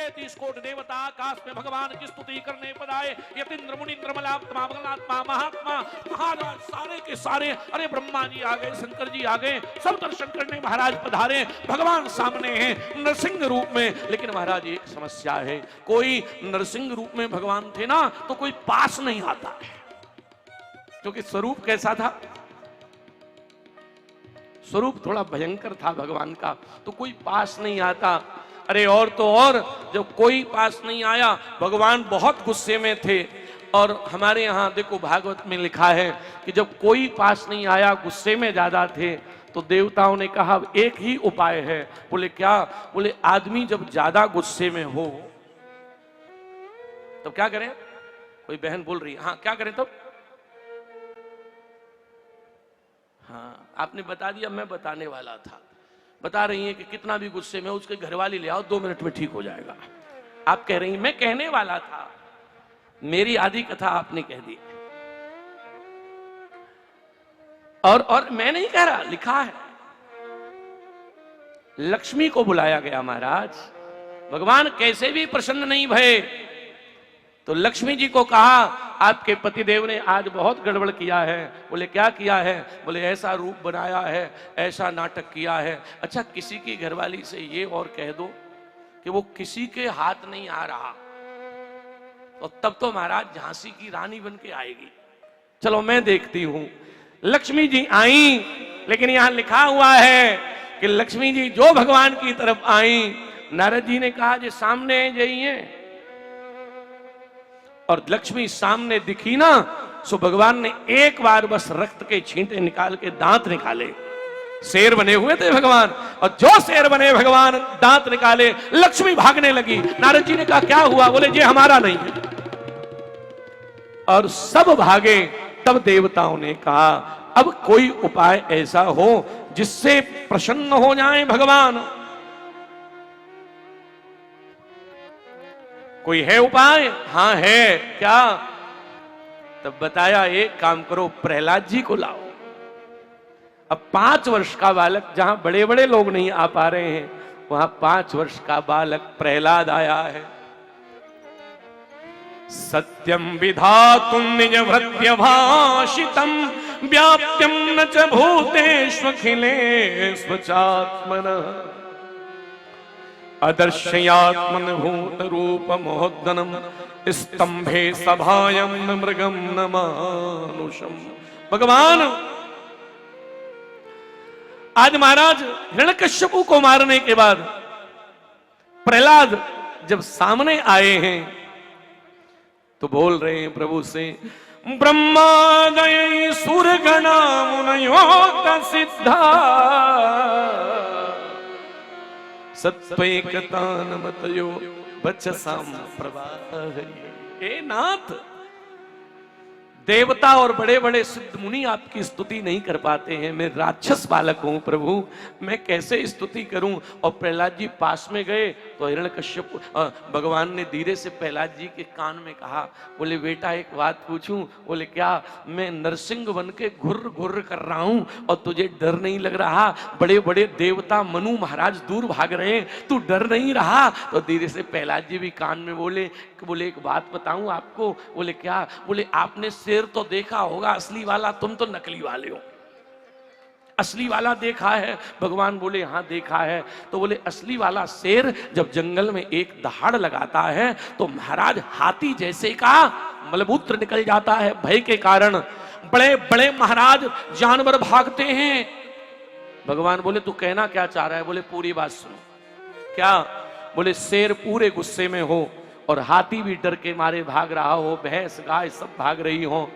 33 कोटि देवता आकाश में भगवान की स्तुति करने पधारे। यतीन्द्र मुनीन्द्र मलात्मा मगनात्मा महात्मा महाराज सारे के सारे, अरे ब्रह्मा जी आ गए, शंकर जी आ गए, सब दर्शन करने महाराज पधारे। भगवान सामने हैं नरसिंह रूप में। लेकिन महाराज एक समस्या है, कोई नरसिंह रूप में भगवान थे ना तो कोई पास नहीं आता है, क्योंकि स्वरूप कैसा था, स्वरूप थोड़ा भयंकर था भगवान का, तो कोई पास नहीं आता। अरे और तो और जब कोई पास नहीं आया, भगवान बहुत गुस्से में थे। और हमारे यहाँ देखो भागवत में लिखा है कि जब कोई पास नहीं आया, गुस्से में ज्यादा थे, तो देवताओं ने कहा एक ही उपाय है। बोले क्या? बोले आदमी जब ज्यादा गुस्से में हो तो क्या करें? कोई बहन बोल रही है, हाँ क्या करें तब? हाँ आपने बता दिया, मैं बताने वाला था। बता रही हैं कि कितना भी गुस्से में उसके घरवाली ले आओ, 2 मिनट में ठीक हो जाएगा। आप कह रही हैं मैं कहने वाला था, मेरी आधी कथा आपने कह दी। और मैं नहीं कह रहा, लिखा है। लक्ष्मी को बुलाया गया महाराज, भगवान कैसे भी प्रसन्न नहीं भये। तो लक्ष्मी जी को कहा आपके पतिदेव ने आज बहुत गड़बड़ किया है। बोले क्या किया है? बोले ऐसा रूप बनाया है, ऐसा नाटक किया है। अच्छा किसी की घरवाली से ये और कह दो कि वो किसी के हाथ नहीं आ रहा, तो तब तो महाराज झांसी की रानी बन के आएगी। चलो मैं देखती हूं। लक्ष्मी जी आई, लेकिन यहां लिखा हुआ है कि लक्ष्मी जी जो भगवान की तरफ आई, नारद जी ने कहा जे सामने जाइए, और लक्ष्मी सामने दिखी ना, सो भगवान ने एक बार बस रक्त के छींटे निकाल के दांत निकाले। शेर बने हुए थे भगवान, और जो शेर बने भगवान दांत निकाले, लक्ष्मी भागने लगी। नारद जी ने कहा क्या हुआ? बोले ये हमारा नहीं है, और सब भागे। तब देवताओं ने कहा अब कोई उपाय ऐसा हो जिससे प्रसन्न हो जाए भगवान, कोई है उपाय? हाँ है। क्या? तब बताया एक काम करो, प्रहलाद जी को लाओ। अब 5 वर्ष का बालक, जहां बड़े बड़े लोग नहीं आ पा रहे हैं, वहां 5 वर्ष का बालक प्रहलाद आया है। सत्यम विधातुम निज भृत्य भाषितम व्याप्यम न च भूतेष्वखिलेष्व चात्मनः अदर्शयात्मन भूत रूप मोहद्दनम स्तंभे सभायम न मृगम न मानुषम। भगवान आज महाराज हिरण्यकश्यपु को मारने के बाद प्रहलाद जब सामने आए हैं तो बोल रहे हैं प्रभु से, ब्रह्मादय सुरगणा मुनयोत सिद्धा सत्वैकतानमतयो वचसाम प्रवाह। हे नाथ, देवता और बड़े बड़े सिद्ध मुनि आपकी स्तुति नहीं कर पाते हैं, मैं राक्षस बालक हूं प्रभु, मैं कैसे स्तुति करूं। और प्रहलाद जी पास में गए तो हिरण्यकश्यप भगवान ने धीरे से प्रहलाद जी के कान में कहा, बोले बेटा एक बात पूछूं? बोले क्या? मैं नरसिंह बन के घुर्र घुर्र कर रहा हूं और तुझे डर नहीं लग रहा? बड़े बड़े देवता मनु महाराज दूर भाग रहे, तू डर नहीं रहा? तो धीरे से प्रहलाद जी भी कान में बोले एक बात बताऊं आपको? बोले क्या? बोले आपने शेर तो देखा होगा असली वाला, तुम तो नकली वाले हो। असली वाला देखा है? भगवान बोले हाँ देखा है। तो बोले असली वाला शेर जब जंगल में एक दहाड़ लगाता है तो महाराज हाथी जैसे का मलमूत्र निकल जाता है भय के कारण। बड़े बड़े महाराज जानवर भागते हैं। भगवान बोले तू कहना क्या चाह रहा है? बोले पूरी बात सुनो। क्या? बोले शेर पूरे गुस्से में हो और हाथी भी डर के मारे भाग रहा हो, भैंस गाय सब भाग रही हो,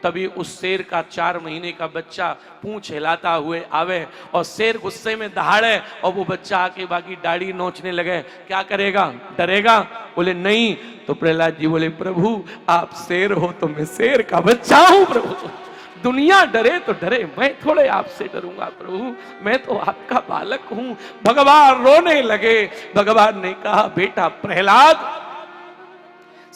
तभी उस शेर का 4 महीने का बच्चा पूंछ हिलाता हुए आवे और शेर गुस्से में दहाड़े और वो बच्चा आके बाकी दाढ़ी नोचने लगे, क्या करेगा? डरेगा? बोले नहीं। तो प्रहलाद जी बोले प्रभु आप शेर हो तो मैं शेर का बच्चा हूं प्रभु, दुनिया डरे तो डरे, मैं थोड़े आपसे डरूंगा प्रभु, मैं तो आपका बालक हूं। भगवान रोने लगे। भगवान ने कहा बेटा प्रहलाद,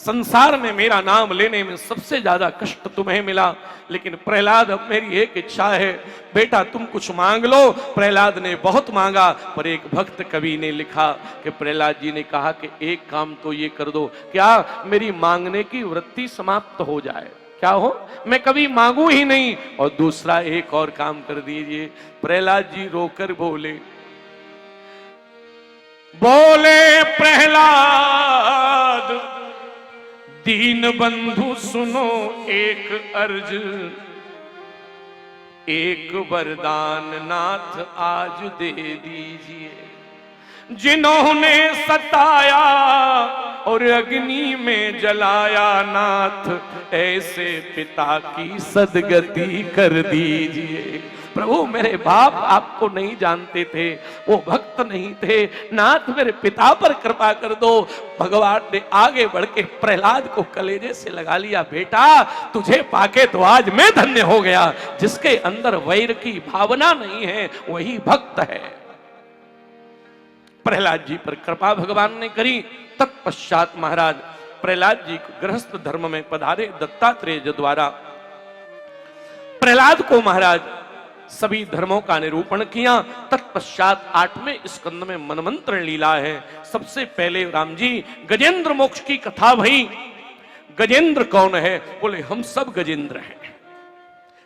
संसार में मेरा नाम लेने में सबसे ज्यादा कष्ट तुम्हें मिला, लेकिन प्रहलाद अब मेरी एक इच्छा है, बेटा तुम कुछ मांग लो। प्रहलाद ने बहुत मांगा, पर एक भक्त कवि ने लिखा कि प्रहलाद जी ने कहा कि एक काम तो ये कर दो, क्या मेरी मांगने की वृत्ति समाप्त हो जाए, क्या हो, मैं कभी मांगू ही नहीं, और दूसरा एक और काम कर दीजिए। प्रहलाद जी रोकर बोले प्रहलाद, दीन बंधु सुनो एक अर्ज, एक वरदान नाथ आज दे दीजिए। जिन्होंने सताया और अग्नि में जलाया नाथ, ऐसे पिता की सदगति कर दीजिए। प्रभु मेरे बाप आपको नहीं जानते थे, वो भक्त नहीं थे, नाथ मेरे पिता पर कृपा कर दो। भगवान ने आगे बढ़ के प्रहलाद को कलेजे से लगा लिया, बेटा तुझे पाके तो आज मैं धन्य हो गया। जिसके अंदर वैर की भावना नहीं है वही भक्त है। प्रहलाद जी पर कृपा भगवान ने करी। तत्पश्चात महाराज प्रहलाद जी गृहस्थ धर्म में पधारे दत्तात्रेय द्वारा। प्रहलाद को महाराज सभी धर्मों का निरूपण किया। तत्पश्चात 8वें स्कंद में मनमंत्र लीला है। सबसे पहले राम जी गजेंद्र मोक्ष की कथा भई। गजेंद्र कौन है? बोले हम सब गजेंद्र हैं।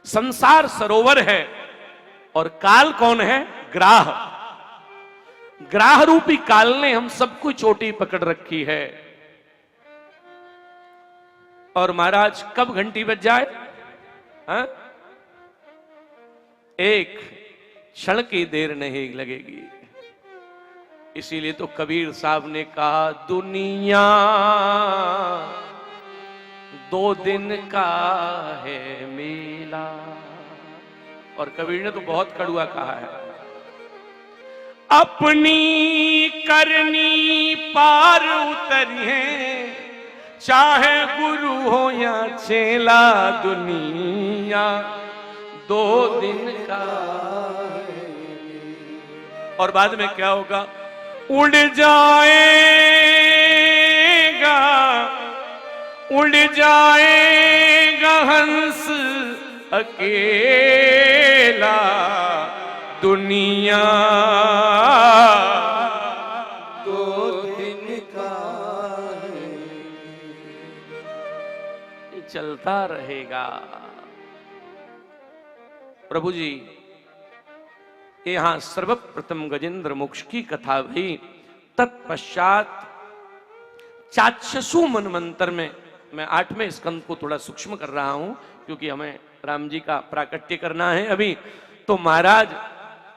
संसार सरोवर है और काल कौन है? ग्राह। ग्राह रूपी काल ने हम सबको चोटी पकड़ रखी है। और महाराज कब घंटी बज जाए? हा? एक क्षण की देर नहीं लगेगी। इसीलिए तो कबीर साहब ने कहा दुनिया 2 दिन का है मेला। और कबीर ने तो बहुत कड़ुआ कहा है, अपनी करनी पार उतरिए, चाहे गुरु हो या चेला, दुनिया 2 दिन का। और बाद में क्या होगा? उड़ जाएगा हंस अकेला, दुनिया 2 दिन का है। ये चलता रहेगा। प्रभु जी यहां सर्वप्रथम गजेंद्र मोक्ष की कथा हुई। तत्पश्चात चाक्षसु मनमंत्र में, मैं 8वें स्कंद को थोड़ा सूक्ष्म कर रहा हूं क्योंकि हमें राम जी का प्राकट्य करना है अभी। तो महाराज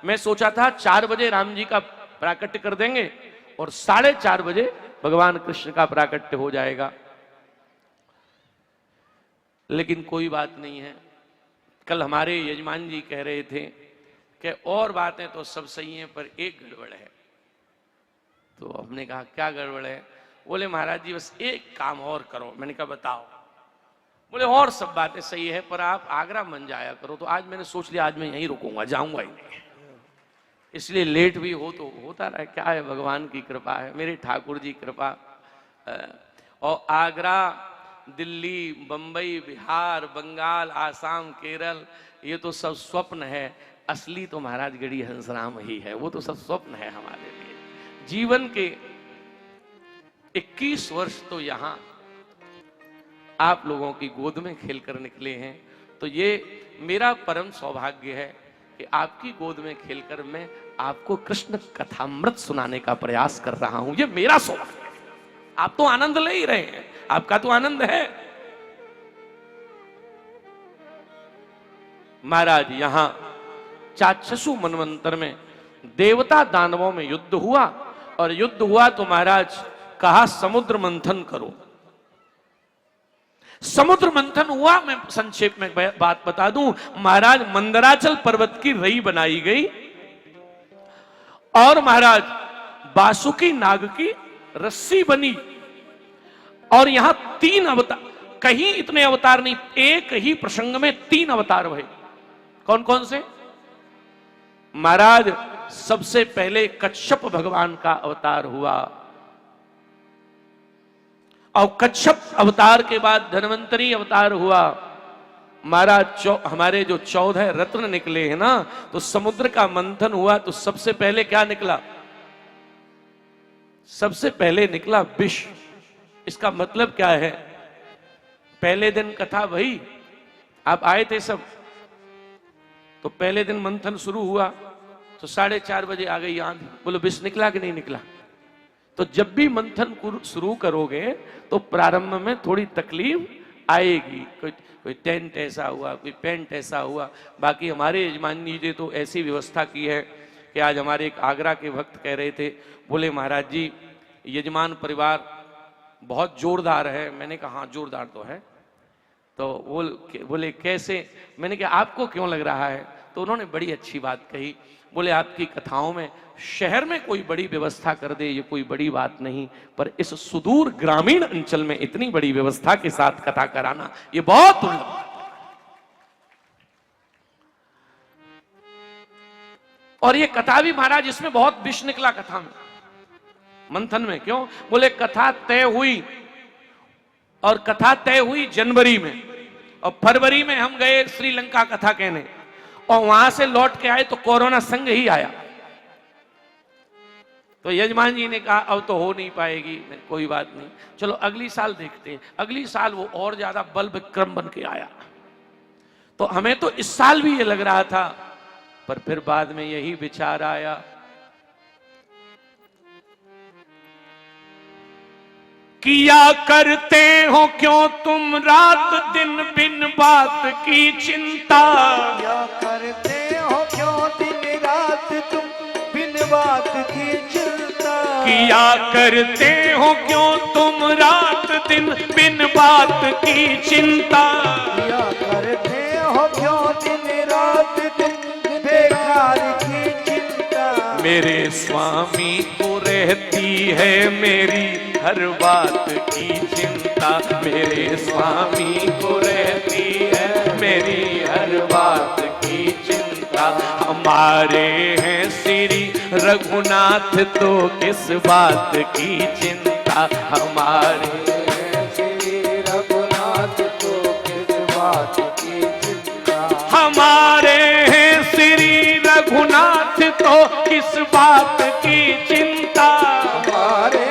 मैं सोचा था 4 बजे राम जी का प्राकट्य कर देंगे और 4:30 बजे भगवान कृष्ण का प्राकट्य हो जाएगा, लेकिन कोई बात नहीं है। कल हमारे यजमान जी कह रहे थे कि और बातें तो सब सही हैं पर एक गड़बड़ है। तो हमने कहा क्या गड़बड़ है? बोले महाराज जी बस एक काम और करो। मैंने कहा बताओ। बोले और सब बातें सही है पर आप आगरा मन जाया करो। तो आज मैंने सोच लिया आज मैं यहीं रुकूंगा, जाऊंगा ही नहीं। इसलिए लेट भी हो तो होता रहा, क्या है, भगवान की कृपा है, मेरे ठाकुर जी कृपा। और आगरा, दिल्ली, बंबई, बिहार, बंगाल, आसाम, केरल, ये तो सब स्वप्न है। असली तो महाराज गढ़ी हंसराम ही है। वो तो सब स्वप्न है हमारे लिए। जीवन के 21 वर्ष तो यहां आप लोगों की गोद में खेलकर निकले हैं। तो ये मेरा परम सौभाग्य है कि आपकी गोद में खेलकर मैं आपको कृष्ण कथामृत सुनाने का प्रयास कर रहा हूं। ये मेरा सौभाग्य है। आप तो आनंद ले ही रहे हैं, आपका तो आनंद है। महाराज यहां चाक्षसु मनवंतर में देवता दानवों में युद्ध हुआ। और युद्ध हुआ तो महाराज कहा समुद्र मंथन करो। समुद्र मंथन हुआ। मैं संक्षेप में बात बता दूं, महाराज मंदराचल पर्वत की रई बनाई गई और महाराज बासुकी नाग की रस्सी बनी। और यहां 3 अवतार, कहीं इतने अवतार नहीं, एक ही प्रसंग में 3 अवतार हुए। कौन कौन से? महाराज सबसे पहले कच्छप भगवान का अवतार हुआ। और कच्छप अवतार के बाद धन्वंतरी अवतार हुआ। महाराज हमारे जो 14 रत्न निकले हैं ना, तो समुद्र का मंथन हुआ तो सबसे पहले क्या निकला? सबसे पहले निकला विष। इसका मतलब क्या है? पहले दिन कथा भई, आप आए थे सब, तो पहले दिन मंथन शुरू हुआ तो 4:30 बजे आ गई आंधी। बोलो विष निकला कि नहीं निकला? तो जब भी मंथन शुरू करोगे तो प्रारंभ में थोड़ी तकलीफ आएगी। कोई टेंट ऐसा हुआ, कोई पेंट ऐसा हुआ। बाकी हमारे यजमान जी ने तो ऐसी व्यवस्था की है कि आज हमारे एक आगरा के भक्त कह रहे थे, बोले महाराज जी यजमान परिवार बहुत जोरदार है। मैंने कहा हाँ जोरदार तो है। तो बोले कैसे? मैंने कहा आपको क्यों लग रहा है? तो उन्होंने बड़ी अच्छी बात कही। बोले आपकी कथाओं में शहर में कोई बड़ी व्यवस्था कर दे ये कोई बड़ी बात नहीं, पर इस सुदूर ग्रामीण अंचल में इतनी बड़ी व्यवस्था के साथ कथा कराना ये बहुत दुर्लभ बात है। और ये कथा भी महाराज इसमें बहुत विष निकला कथा में, मंथन में। क्यों? बोले कथा तय हुई, और कथा तय हुई जनवरी में, और फरवरी में हम गए श्रीलंका कथा कहने, और वहां से लौट के आए तो कोरोना संग ही आया। तो यजमान जी ने कहा अब तो हो नहीं पाएगी। कोई बात नहीं, चलो अगली साल देखते हैं। अगली साल वो और ज्यादा बल विक्रम बन के आया। तो हमें तो इस साल भी ये लग रहा था, पर फिर बाद में यही विचार आया, किया करते हो क्यों तुम रात दिन बिन बात की चिंता। किया करते हो क्यों दिन रात तुम बिन बात की चिंता। किया करते हो क्यों तुम रात दिन बिन बात की चिंता। किया करते हो क्यों दिन रात तुम बेकार की चिंता। मेरे स्वामी को रहती है मेरी हर बात की चिंता। मेरे स्वामी को रहती है मेरी हर बात की चिंता। हमारे हैं श्री रघुनाथ तो किस बात की चिंता। हमारे हैं श्री रघुनाथ तो किस बात की चिंता। हमारे हैं श्री रघुनाथ तो किस बात की चिंता। हमारे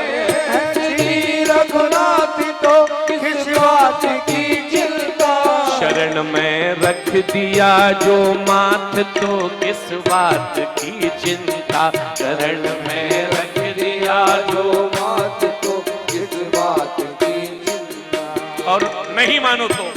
हैं श्री रघुनाथ तो किस बात की चिंता। शरण में रख दिया जो माथ तो किस बात की चिंता। शरण में रख दिया जो मात तो किस बात की चिंता। और नहीं मानो तो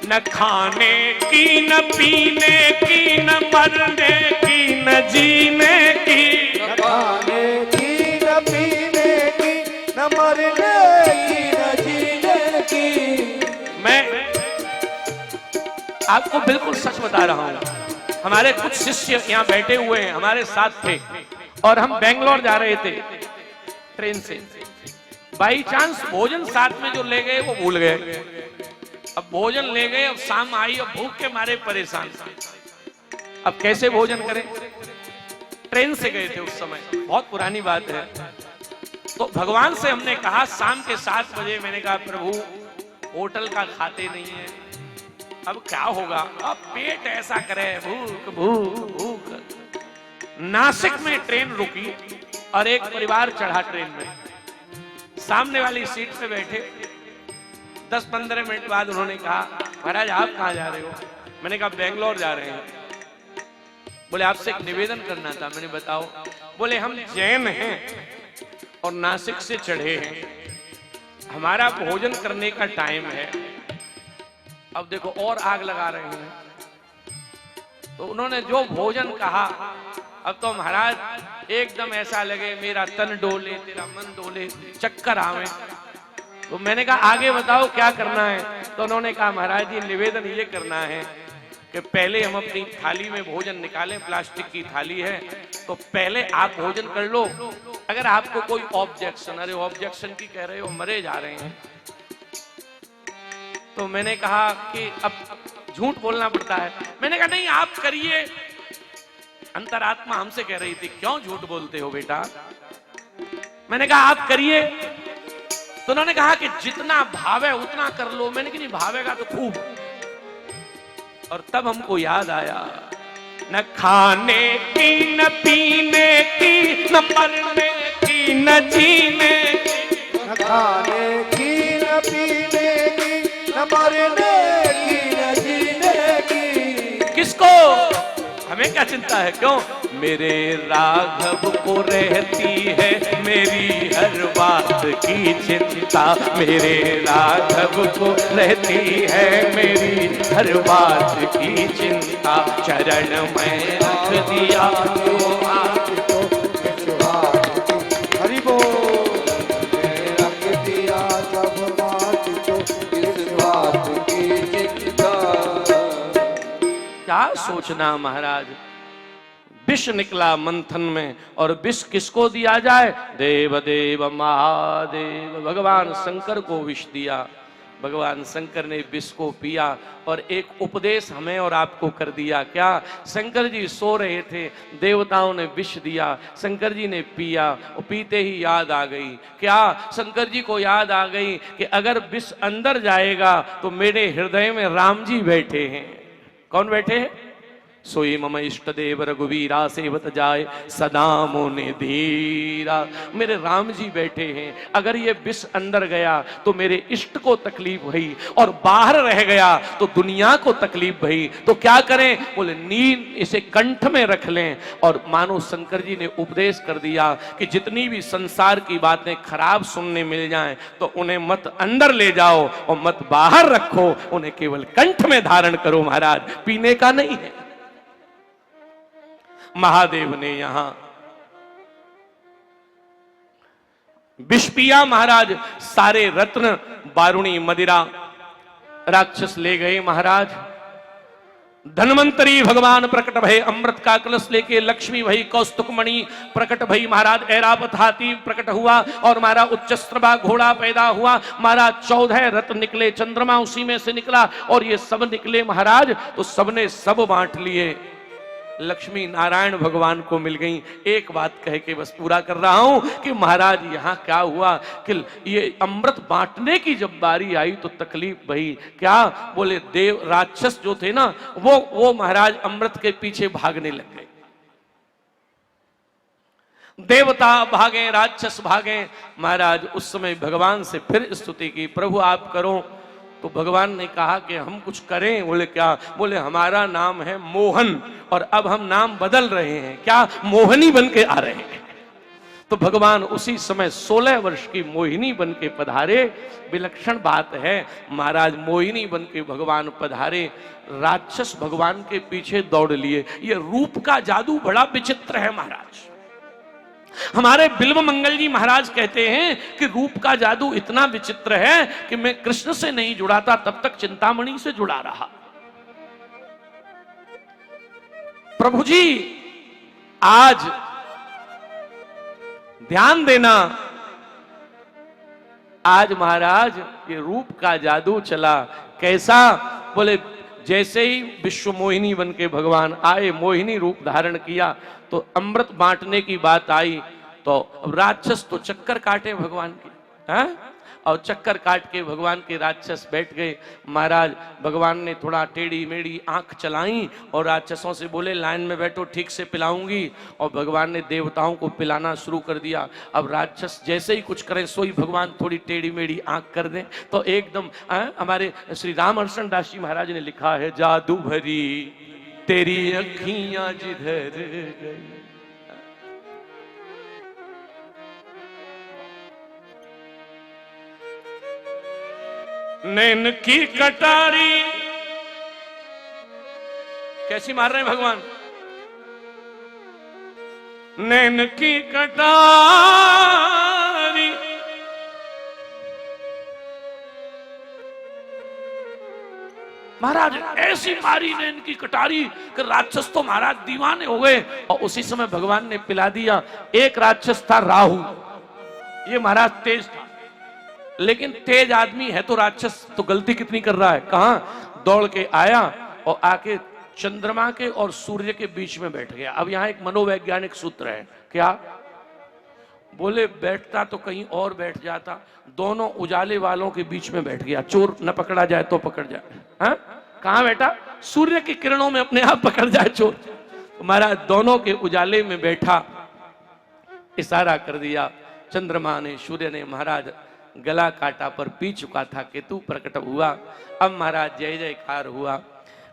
न खाने की न पीने की न मरने की न जीने की। न खाने की न पीने की न मरने की न जीने की। मैं आपको बिल्कुल सच बता रहा हूं। हमारे कुछ शिष्य यहाँ बैठे हुए हैं, हमारे साथ थे, और हम बेंगलोर जा रहे थे ट्रेन से। बाई चांस भोजन साथ में जो ले गए वो भूल गए। अब भोजन ले गए, अब शाम आई और भूख के मारे परेशान। अब कैसे भोजन करें? ट्रेन से गए थे उस समय, बहुत पुरानी बात है। तो भगवान से हमने कहा शाम के 7 बजे, मैंने कहा प्रभु होटल का खाते नहीं है, अब क्या होगा? अब पेट ऐसा करे, भूख भूख भूख। नासिक में ट्रेन रुकी और एक परिवार चढ़ा ट्रेन में। सामने वाली सीट पे बैठे 10-15 मिनट बाद उन्होंने कहा महाराज आप कहाँ जा रहे हो? मैंने कहा बेंगलोर जा रहे हैं। बोले आपसे एक निवेदन करना था। मैंने बताओ। बोले हम जैन हैं और नासिक से चढ़े हैं, हमारा भोजन करने का टाइम है। अब देखो और आग लगा रहे हैं। तो उन्होंने जो भोजन कहा, अब तो महाराज एकदम ऐसा लगे मेरा तन डोले तेरा मन डोले, चक्कर आवे। तो मैंने कहा आगे बताओ क्या करना है? तो उन्होंने कहा महाराज जी निवेदन ये करना है कि पहले हम अपनी थाली में भोजन निकालें, प्लास्टिक की थाली है, तो पहले आप भोजन कर लो। अगर आपको कोई ऑब्जेक्शन, अरे ऑब्जेक्शन की कह रहे हो, मरे जा रहे हैं। तो मैंने कहा कि अब झूठ बोलना पड़ता है। मैंने कहा नहीं आप करिए, अंतरात्मा हमसे कह रही थी क्यों झूठ बोलते हो बेटा। मैंने कहा आप करिए, तो उन्होंने कहा कि जितना भाव है उतना कर लो। मैंने कहा नहीं भावेगा तो खूब। और तब हमको याद आया, न खाने की न पीने की न मरने की न जीने की, न खाने की न पीने की न मरने की न जीने की। किसको, हमें क्या चिंता है, क्यों? मेरे राघव को रहती है मेरी हर बात की चिंता, मेरे राघव को रहती है मेरी हर बात की चिंता। चरण में रख दिया तो आज तो हरि बोल, रख दिया सब बात तो इस बात की चिंता। क्या सोचना महाराज, विष निकला मंथन में, और विष किसको दिया जाए? देव देव महादेव, भगवान शंकर को विष दिया। भगवान शंकर ने विष को पिया और एक उपदेश हमें और आपको कर दिया। क्या? शंकर जी सो रहे थे, देवताओं ने विष दिया, शंकर जी ने पिया और पीते ही याद आ गई। क्या? शंकर जी को याद आ गई कि अगर विष अंदर जाएगा तो मेरे हृदय में राम जी बैठे हैं। कौन बैठे हैं? सोई मम इष्ट देव रघुवीरा सेवत जाए सदा मोने धीरा। मेरे राम जी बैठे हैं, अगर ये विष अंदर गया तो मेरे इष्ट को तकलीफ हुई, और बाहर रह गया तो दुनिया को तकलीफ हुई। तो क्या करें? बोले नींद इसे कंठ में रख लें। और मानो शंकर जी ने उपदेश कर दिया कि जितनी भी संसार की बातें खराब सुनने मिल जाएं तो उन्हें मत अंदर ले जाओ और मत बाहर रखो, उन्हें केवल कंठ में धारण करो महाराज, पीने का नहीं है। महादेव ने यहां विष पिया महाराज, सारे रत्न बारुणी मदिरा राक्षस ले गए महाराज। धनवंतरी भगवान प्रकट भय, अमृत का कलश लेके लक्ष्मी भई, कौस्तुक मणि प्रकट भई महाराज, ऐरावत हाथी प्रकट हुआ और हमारा उच्चस्त्रवा घोड़ा पैदा हुआ महाराज। 14 रत्न निकले, चंद्रमा उसी में से निकला, और ये सब निकले महाराज तो सबने सब बांट लिए। लक्ष्मी नारायण भगवान को मिल गई। एक बात कह के बस पूरा कर रहा हूं कि महाराज यहां क्या हुआ कि ये अमृत बांटने की जब बारी आई तो तकलीफ भई। क्या? बोले देव राक्षस जो थे ना वो महाराज अमृत के पीछे भागने लग गए। देवता भागे, राक्षस भागे महाराज। उस समय भगवान से फिर स्तुति की, प्रभु आप करो। तो भगवान ने कहा कि हम कुछ करें? बोले क्या? बोले हमारा नाम है मोहन, और अब हम नाम बदल रहे हैं। क्या? मोहिनी बन के आ रहे हैं। तो भगवान उसी समय 16 वर्ष की मोहिनी बन के पधारे। विलक्षण बात है महाराज, मोहिनी बन के भगवान पधारे, राक्षस भगवान के पीछे दौड़ लिए। ये रूप का जादू बड़ा विचित्र है महाराज। हमारे बिल्व मंगल जी महाराज कहते हैं कि रूप का जादू इतना विचित्र है कि मैं कृष्ण से नहीं जुड़ा था तब तक चिंतामणि से जुड़ा रहा। प्रभु जी आज ध्यान देना, आज महाराज ये रूप का जादू चला। कैसा? बोले जैसे ही विश्व मोहिनी बन के भगवान आए, मोहिनी रूप धारण किया, तो अमृत बांटने की बात आई तो राक्षस तो चक्कर काटे भगवान के, हैं? और चक्कर काट के भगवान के राक्षस बैठ गए महाराज। भगवान ने थोड़ा टेढ़ी मेढ़ी आंख चलाई और राक्षसों से बोले लाइन में बैठो, ठीक से पिलाऊंगी। और भगवान ने देवताओं को पिलाना शुरू कर दिया। अब राक्षस जैसे ही कुछ करें सोई भगवान थोड़ी टेढ़ी मेढ़ी आंख कर दें तो एकदम हमारे श्री रामहर्षण दास जी महाराज ने लिखा है, जादू भरी तेरी अखियां जिधर गई, नैन की कटारी। कैसी मार रहे हैं भगवान? नैन की कटारी, महाराज ऐसी मारी नैन की कटारी कि राक्षस तो महाराज दीवाने हो गए। और उसी समय भगवान ने पिला दिया। एक राक्षस था राहु, ये महाराज तेज था, लेकिन तेज आदमी है तो राक्षस तो गलती कितनी कर रहा है। कहां? दौड़ के आया और आके चंद्रमा के और सूर्य के बीच में बैठ गया। अब यहां एक मनोवैज्ञानिक सूत्र है, क्या? बोले बैठता तो कहीं और बैठ जाता, दोनों उजाले वालों के बीच में बैठ गया। चोर न पकड़ा जाए तो पकड़ जाए। हाँ, कहां बैठा? सूर्य की किरणों में अपने आप पकड़ जाए चोर। महाराज दोनों के उजाले में बैठा, इशारा कर दिया चंद्रमा ने, सूर्य ने। महाराज गला काटा पर पी चुका था, केतु प्रकट हुआ। अब महाराज जय जयकार हुआ।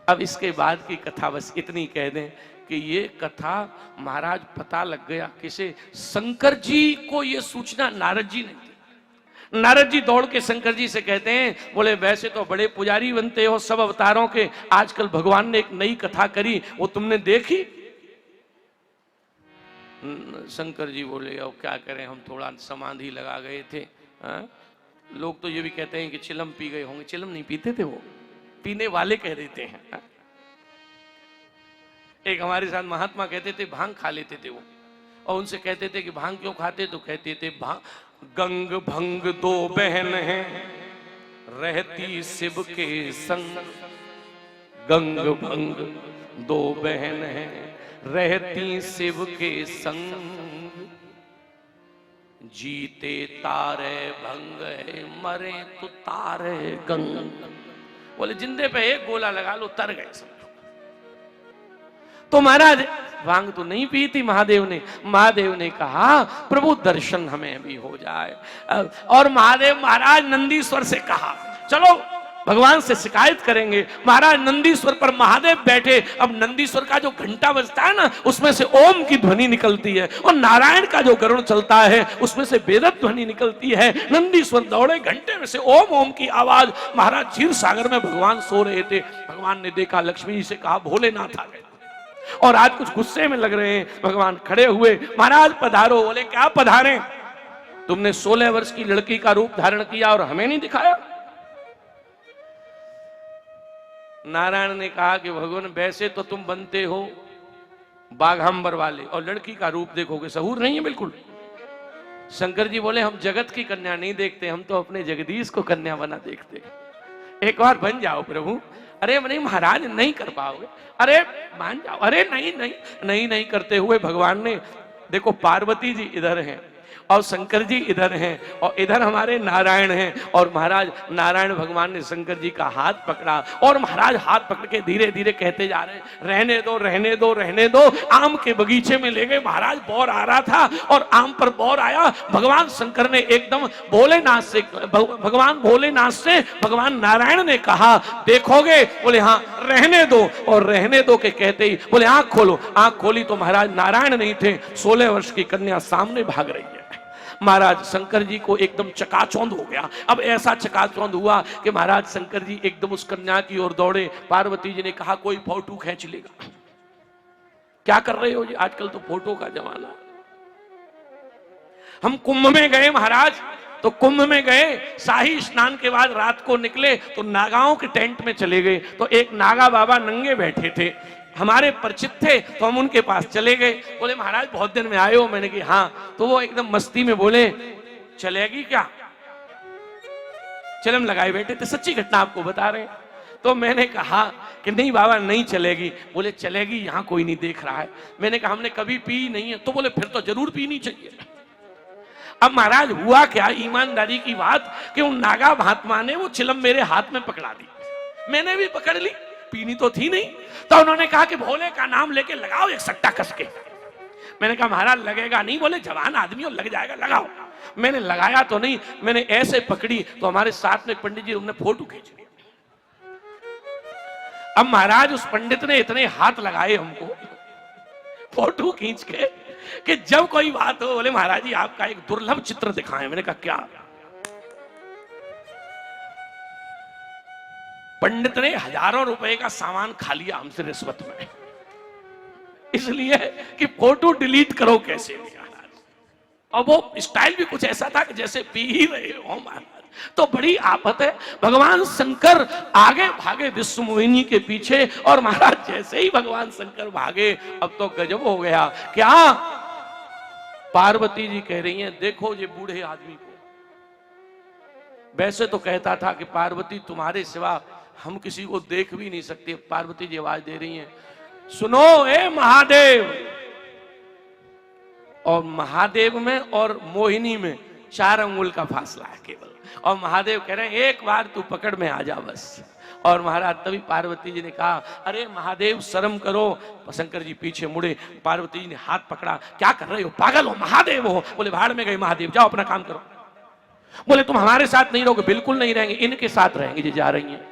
अब इसके बाद की कथा बस इतनी कह दें कि ये कथा महाराज पता लग गया किसे? शंकर जी को ये सूचना नारद जी ने दी। नारद जी दौड़ के शंकर जी से कहते हैं, बोले वैसे तो बड़े पुजारी बनते हो सब अवतारों के, आजकल भगवान ने एक नई कथा करी, वो तुमने देखी? शंकर जी बोले अब क्या करें, हम थोड़ा समाधि लगा गए थे। लोग तो ये भी कहते हैं कि चिलम पी गए होंगे। चिलम नहीं पीते थे, वो पीने वाले कह देते हैं। एक हमारे साथ महात्मा कहते थे भांग खा लेते थे वो, और उनसे कहते थे कि भांग क्यों खाते? तो कहते थे गंग भंग दो बहन हैं रहती शिव के संग। गंग भंग दो बहन हैं रहती शिव के संग। जीते तारे भंग है, मरे तो तारे गंग। बोले जिंदे पे एक गोला लगा लो तर गए सब। तो महाराज भांग तो नहीं पी थी महादेव ने। महादेव ने कहा प्रभु दर्शन हमें भी हो जाए। और महादेव महाराज नंदीश्वर से कहा चलो भगवान से शिकायत करेंगे। महाराज नंदीश्वर पर महादेव बैठे। अब नंदीश्वर का जो घंटा बजता है ना, उसमें से ओम की ध्वनि निकलती है, और नारायण का जो गरुड़ चलता है उसमें से वेद ध्वनि निकलती है। नंदीश्वर दौड़े, घंटे में से ओम ओम की आवाज। महाराज क्षीर सागर में भगवान सो रहे थे। भगवान ने देखा, लक्ष्मी जी से कहा भोलेनाथ आ गए और आज कुछ गुस्से में लग रहे हैं। भगवान खड़े हुए, महाराज पधारो। बोले क्या पधारे? तुमने 16 वर्ष की लड़की का रूप धारण किया और हमें नहीं दिखाया। नारायण ने कहा कि भगवान वैसे तो तुम बनते हो बाघांबर वाले, और लड़की का रूप देखोगे सहूर नहीं है बिल्कुल। शंकर जी बोले हम जगत की कन्या नहीं देखते, हम तो अपने जगदीश को कन्या बना देखते। एक बार बन जाओ प्रभु। अरे नहीं महाराज नहीं कर पाओगे। अरे मान जाओ। अरे नहीं नहीं नहीं नहीं करते हुए भगवान ने, देखो पार्वती जी इधर हैं और शंकर जी इधर हैं और इधर हमारे नारायण हैं, और महाराज नारायण भगवान ने शंकर जी का हाथ पकड़ा और महाराज हाथ पकड़ के धीरे धीरे कहते जा रहे हैं रहने दो रहने दो रहने दो। आम के बगीचे में ले गए। महाराज बौर आ रहा था और आम पर बौर आया। भगवान शंकर ने एकदम भोलेनाथ से, भगवान भोलेनाथ से भगवान नारायण ने कहा देखोगे? बोले हाँ। रहने दो। और रहने दो के कहते ही बोले आंख खोलो। आंख खोली तो महाराज नारायण नहीं थे, 16 वर्ष की कन्या सामने भाग रही है। महाराज शंकर जी को एकदम चकाचौंध हो गया। अब ऐसा चकाचौंध हुआ कि महाराज शंकर जी एकदम उस कन्या की ओर दौड़े। पार्वती जी ने कहा कोई फोटो खींच लेगा। क्या कर रहे हो जी? आजकल तो फोटो का जमाना। हम कुंभ में गए महाराज, तो कुंभ में गए, शाही स्नान के बाद रात को निकले तो नागाओं के टेंट में चले गए। तो एक नागा बाबा नंगे बैठे थे, हमारे परिचित थे, तो हम उनके पास चले गए। बोले महाराज बहुत दिन में आए हो? मैंने कहा हाँ। तो वो एकदम मस्ती में बोले चलेगी क्या? चिलम लगाए बैठे थे, सच्ची घटना आपको बता रहे हैं। तो मैंने कहा कि नहीं बाबा नहीं चलेगी। बोले चलेगी, यहाँ कोई नहीं देख रहा है। मैंने कहा हमने कभी पी नहीं है। तो बोले फिर तो जरूर पीनी चाहिए। अब महाराज हुआ क्या, ईमानदारी की बात, कि उन नागा महात्मा ने वो चिलम मेरे हाथ में पकड़ा दी। मैंने भी पकड़ ली, पीनी तो थी नहीं। तो उन्होंने कहा कि भोले का नाम लेके लगाओ एक सट्टा कस के। मैंने कहा महाराज लगेगा नहीं। बोले जवान आदमी हो, लग जाएगा, लगाओ। मैंने लगाया तो नहीं, मैंने ऐसे पकड़ी तो हमारे साथ में पंडित जी उन्होंने फोटो खींच लिया। अब महाराज उस पंडित ने इतने हाथ लगाए हमको फोटो खींच के कि जब कोई बात हो बोले महाराज जी आपका एक दुर्लभ चित्र दिखाएं। मैंने कहा क्या? पंडित ने हजारों रुपए का सामान खा लिया हमसे रिश्वत में, इसलिए कि फोटो डिलीट करो कैसे भी। और वो स्टाइल भी कुछ ऐसा था कि जैसे पी ही रहे हो महाराज। तो बड़ी आफत है। भगवान शंकर आगे भागे विश्व मोहिनी के पीछे, और महाराज जैसे ही भगवान शंकर भागे अब तो गजब हो गया। क्या? पार्वती जी कह रही हैं देखो ये बूढ़े आदमी को। वैसे तो कहता था कि पार्वती तुम्हारे सिवा हम किसी को देख भी नहीं सकते। पार्वती जी आवाज दे रही हैं, सुनो ए महादेव। और महादेव में और मोहिनी में 4 अंगुल का फासला है केवल। और महादेव कह रहे हैं एक बार तू पकड़ में आ जा बस। और महाराज तभी पार्वती जी ने कहा, अरे महादेव शर्म करो। शंकर जी पीछे मुड़े, पार्वती जी ने हाथ पकड़ा, क्या कर रहे हो, पागल हो, महादेव हो। बोले भाड़ में गए महादेव, जाओ अपना काम करो। बोले तुम हमारे साथ नहीं रहोगे, बिल्कुल नहीं रहेंगे, इनके साथ रहेंगे जो जा रही हैं।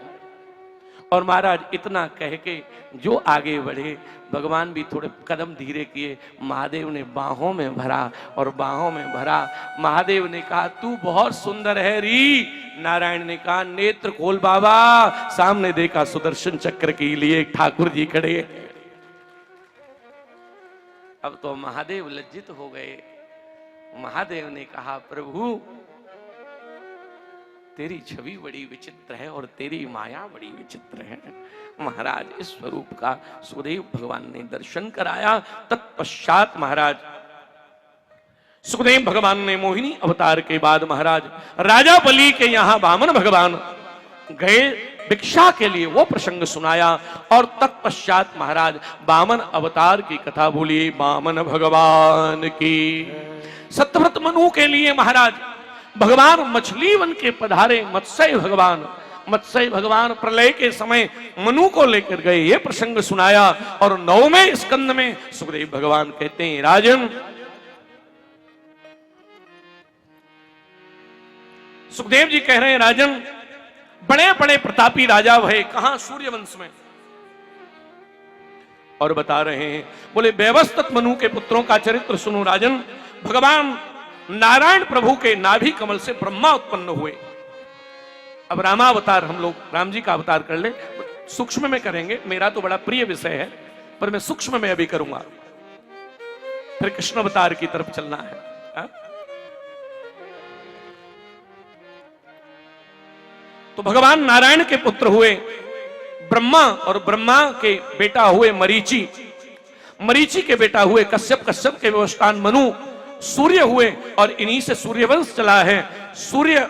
और महाराज इतना कह के जो आगे बढ़े, भगवान भी थोड़े कदम धीरे किए। महादेव ने बाहों में भरा और बाहों में भरा। महादेव ने कहा तू बहुत सुंदर है री। नारायण ने कहा नेत्र खोल बाबा। सामने देखा सुदर्शन चक्र के लिए ठाकुर जी खड़े। अब तो महादेव लज्जित हो गए। महादेव ने कहा प्रभु तेरी छवि बड़ी विचित्र है और तेरी माया बड़ी विचित्र है। महाराज इस स्वरूप का सुखदेव भगवान ने दर्शन कराया। तत्पश्चात महाराज सुखदेव भगवान ने मोहिनी अवतार के बाद महाराज राजा बलि के यहां वामन भगवान गए भिक्षा के लिए, वो प्रसंग सुनाया। और तत्पश्चात महाराज वामन अवतार की कथा बोली। वामन भगवान की सत्यव्रत मनु के लिए महाराज भगवान मछली बन के पधारे। मत्स्य भगवान प्रलय के समय मनु को लेकर गए, ये प्रसंग सुनाया। और 9वें स्कंद में सुखदेव भगवान कहते हैं राजन, सुखदेव जी कह रहे हैं राजन बड़े बड़े प्रतापी राजा भये। कहां? सूर्यवंश में। और बता रहे हैं, बोले व्यवस्थित मनु के पुत्रों का चरित्र सुनो राजन। भगवान नारायण प्रभु के नाभि कमल से ब्रह्मा उत्पन्न हुए। अब रामावतार हम लोग राम जी का अवतार कर ले, सूक्ष्म में करेंगे, मेरा तो बड़ा प्रिय विषय है पर मैं सूक्ष्म में अभी करूंगा, फिर कृष्ण अवतार की तरफ चलना है। हा? तो भगवान नारायण के पुत्र हुए ब्रह्मा, और ब्रह्मा के बेटा हुए मरीचि, मरीचि के बेटा हुए कश्यप, कश्यप के व्यवस्थान मनु, सूर्य हुए और इन्हीं से सूर्यवंश चला है। सूर्य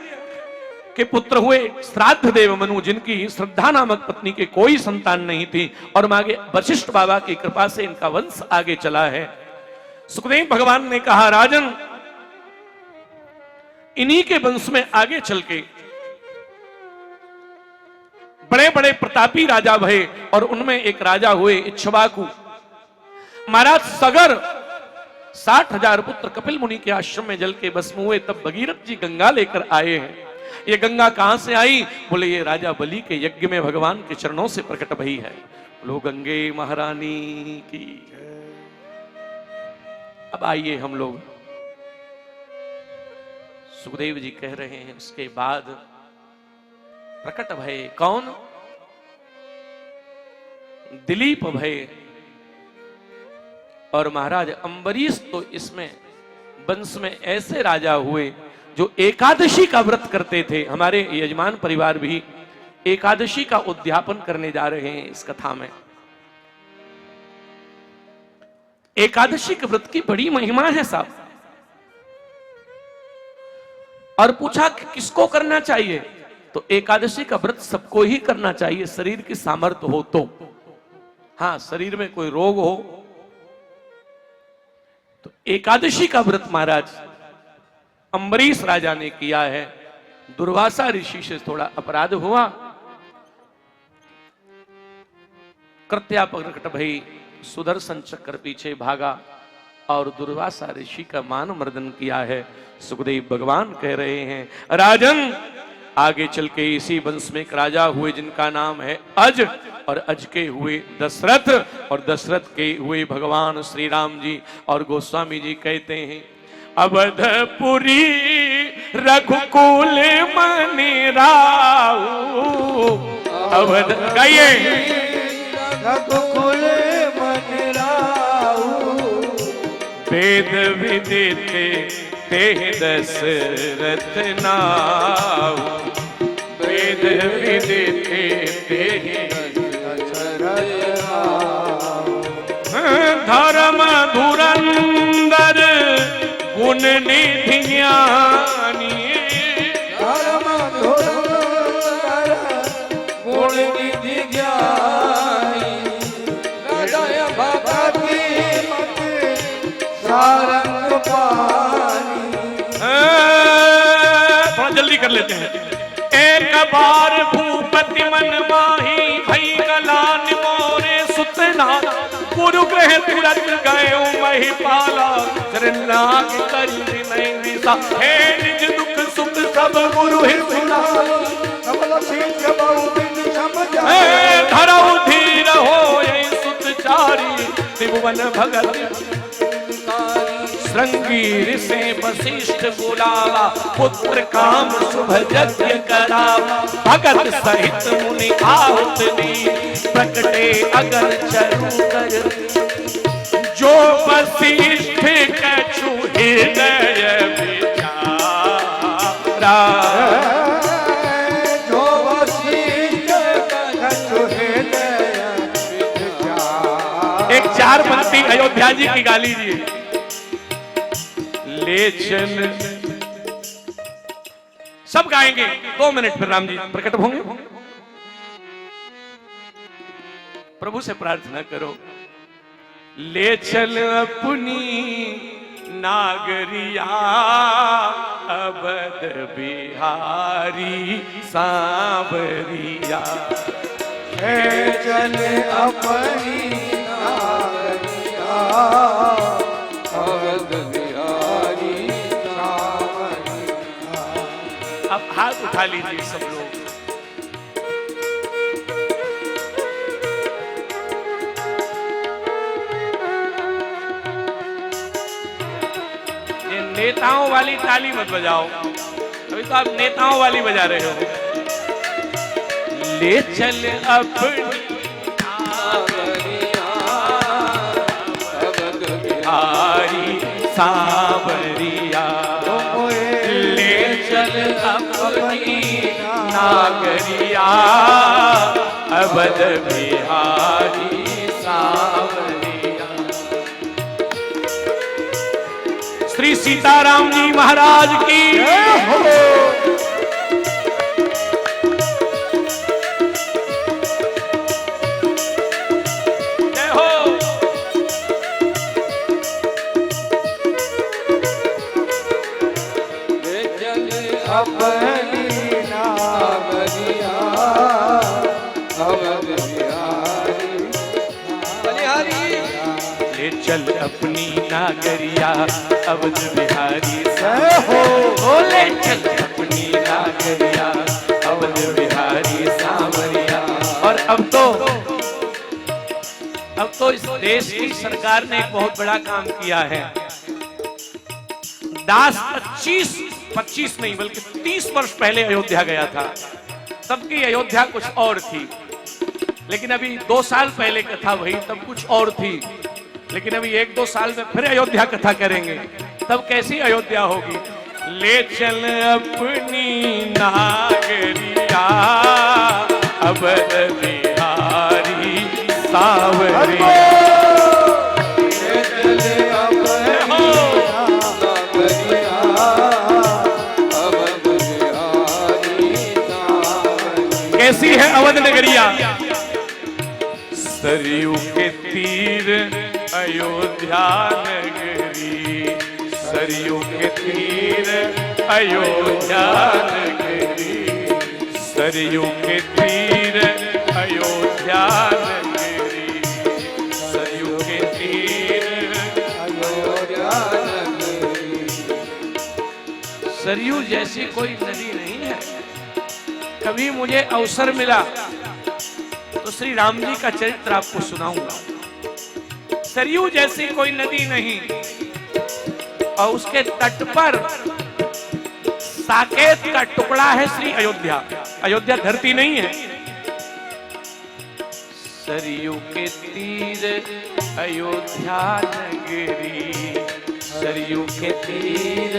के पुत्र हुए श्राद्ध देव मनु, जिनकी श्रद्धा नामक पत्नी के कोई संतान नहीं थी, और आगे वशिष्ठ बाबा की कृपा से इनका वंश आगे चला है। सुखदेव भगवान ने कहा राजन इन्हीं के वंश में आगे चल के बड़े बड़े प्रतापी राजा भये, और उनमें एक राजा हुए इक्ष्वाकु। महाराज सगर 60,000 पुत्र कपिल मुनि के आश्रम में जल के भस्म हुए, तब भगीरथ जी गंगा लेकर आए हैं। ये गंगा कहां से आई? बोले ये राजा बलि के यज्ञ में भगवान के चरणों से प्रकट भई है। लो गंगे महारानी की। अब आइए हम लोग, सुखदेव जी कह रहे हैं उसके बाद प्रकट भय कौन? दिलीप भय। और महाराज अम्बरीश तो इसमें वंश में ऐसे राजा हुए जो एकादशी का व्रत करते थे। हमारे यजमान परिवार भी एकादशी का उद्यापन करने जा रहे हैं इस कथा में। एकादशी के व्रत की बड़ी महिमा है साहब। और पूछा कि किसको करना चाहिए, तो एकादशी का व्रत सबको ही करना चाहिए, शरीर की सामर्थ्य हो तो। हाँ, शरीर में कोई रोग हो तो एकादशी का व्रत महाराज अम्बरीश राजा ने किया है। दुर्वासा ऋषि से थोड़ा अपराध हुआ, कृत्या प्रकट भई, सुदर्शन चक्र पीछे भागा और दुर्वासा ऋषि का मान मर्दन किया है। सुखदेव भगवान कह रहे हैं राजन आगे चल के इसी वंश में एक राजा हुए जिनका नाम है अज, और अज के हुए दशरथ, और दशरथ के हुए भगवान श्री राम जी। और गोस्वामी जी कहते हैं अवधपुरी रघुकुल मनि राऊ। अवध गाइए रघुकुल मनि राऊ। वेद विदिते ते दशरथ नाऊ। वेद विदिते ते दशरथ नाऊ। धर्म धुरंधर गुण निधि ज्ञानी। धर्म धुरंधर गुण सारंग पानी। थोड़ा जल्दी कर लेते हैं। एक बार भूपति मन माही भई गलान मोरे सुतना गुरु ग्रह तुरंत गए महिपाला शरणाग करी नहीं निशा हे निज दुख सुख सब गुरु ही सुना कमल सिंह बहु बिन समझा धरऊ धीर हो सुतचारी त्रिभुवन भगत श्रृंगीर से वशिष्ठ बुलावा पुत्र काम शुभ यज्ञ करावा भगत सहित मुनि आहुत दी प्रकटे अगर चरु कर जो वशिष्ठ कछु हृदय विचारा जो वशिष्ठ कछु हृदय विचारा। एक 4 पंक्ति अयोध्या जी की गा लीजिए। ले चल सब गाएंगे 2 मिनट फिर राम जी प्रकट होंगे। प्रभु से प्रार्थना करो। ले चल अपनी नागरिया अवध बिहारी सांवरिया ले चल अपनी नागरिया अवध बिहारी सांवरिया। अब हाथ उठा लीजिए सब लोग। ये नेताओं वाली ताली मत बजाओ, अभी तो आप नेताओं वाली बजा रहे हो। ले चल अपनी अवध बिहारी सांवरिया ले चल अपनी नागरिया अवध बिहारी सांवरिया। श्री सीताराम जी महाराज की जय हो। अपनी नागरिया अवध बिहारी बलिहारी। ले चल अपनी नागरिया अवध बिहारी हो ले चल अपनी नागरिया अवध बिहारी सांवरिया। और अब तो इस देश की सरकार ने एक बहुत बड़ा काम किया है। दास 25 नहीं बल्कि 30 वर्ष पहले अयोध्या गया था। तब की अयोध्या कुछ और थी, लेकिन अभी 2 साल पहले कथा वही तब कुछ और थी, लेकिन अभी 1-2 साल में फिर अयोध्या कथा करेंगे, तब कैसी अयोध्या होगी। ले चल अपनी नागरिया अवध बिहारी सांवरिया। कैसी है अवध नगरिया। सरयू के तीर अयोध्या नगरी सरयू के तीर अयोध्या नगरी सरयू के तीर अयोध्या नगरी सरयू के तीर अयोध्या नगरी। सरयू जैसी कोई नदी नहीं है। कभी मुझे अवसर मिला तो श्री राम जी का चरित्र आपको सुनाऊंगा। सरयू जैसी कोई नदी नहीं, और उसके तट पर साकेत का टुकड़ा है श्री अयोध्या। अयोध्या धरती नहीं है। सरयू के तीर अयोध्या नगरी सरयू के तीर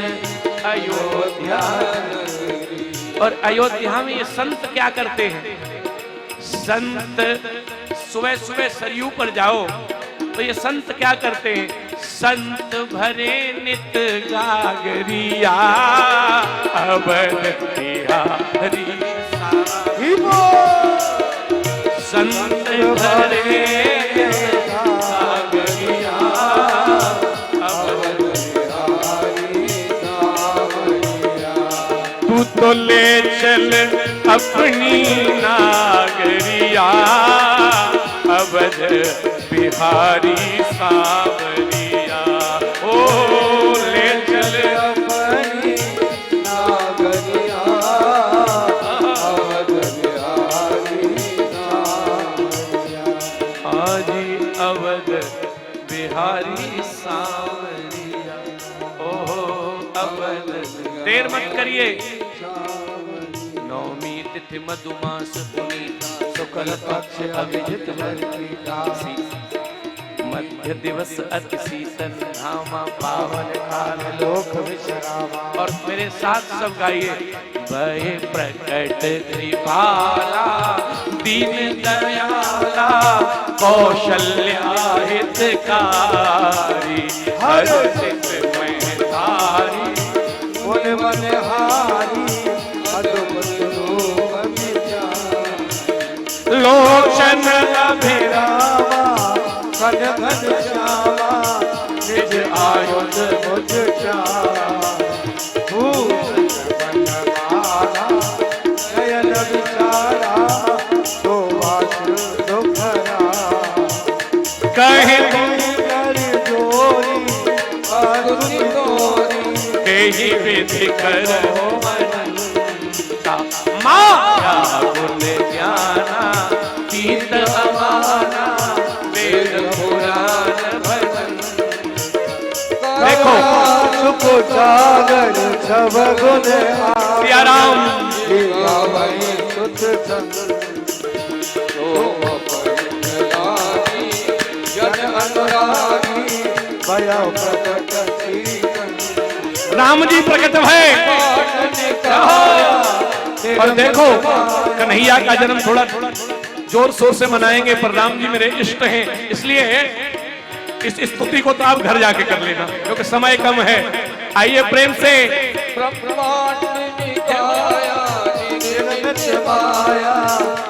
अयोध्या नगरी। और अयोध्या में ये संत क्या करते हैं? संत सुबह सुबह सरयू पर जाओ तो ये संत क्या करते हैं? संत भरे नित गागरिया अवध बिहारी संत भरे गागरिया अवध तो ले चल अपनी नागरिया, अवध बिहारी सांवरिया। ओ ले चल अपनी नागरिया, अवध बिहारी सांवरिया। आजी अवध बिहारी सांवरिया। ओहो अवध, देर मत करिए। नौमी तिथि मधुमास पुनीता, शुक्ल पक्ष अभिजित वर्षी, मध्य दिवस अति शीतल, धामा पावन काल लोक विश्रामा। और मेरे साथ सब गाइए। भय प्रकट कृपाला, दीन दयाला, कौशल्या हितकारी, हर सिद्ध में धारी, मुन मनहारी, अद्भुत रूप विचार। लोचन अभिरामा, घन घन श्यामा, निज आयुध मुझ चारा। भूषण बनमाला, नयन विचारा, सुवास दुखरा। कहे कर जोरी, अरुण तोरी, ही विधि करो मनता। माया गुण ज्ञाना, तीत अमाना, वेद पुराण भजन। देखो सुख सागर सब गुण सिया राम, वही सुत जन अनुरागी, भय प्रकट श्री राम जी प्रकट भय। और देखो कन्हैया का जन्म थोड़ा जोर शोर से मनाएंगे, पर राम जी मेरे इष्ट हैं, इसलिए इस स्तुति को तो आप घर जाके कर लेना, क्योंकि समय कम है। आइए प्रेम से।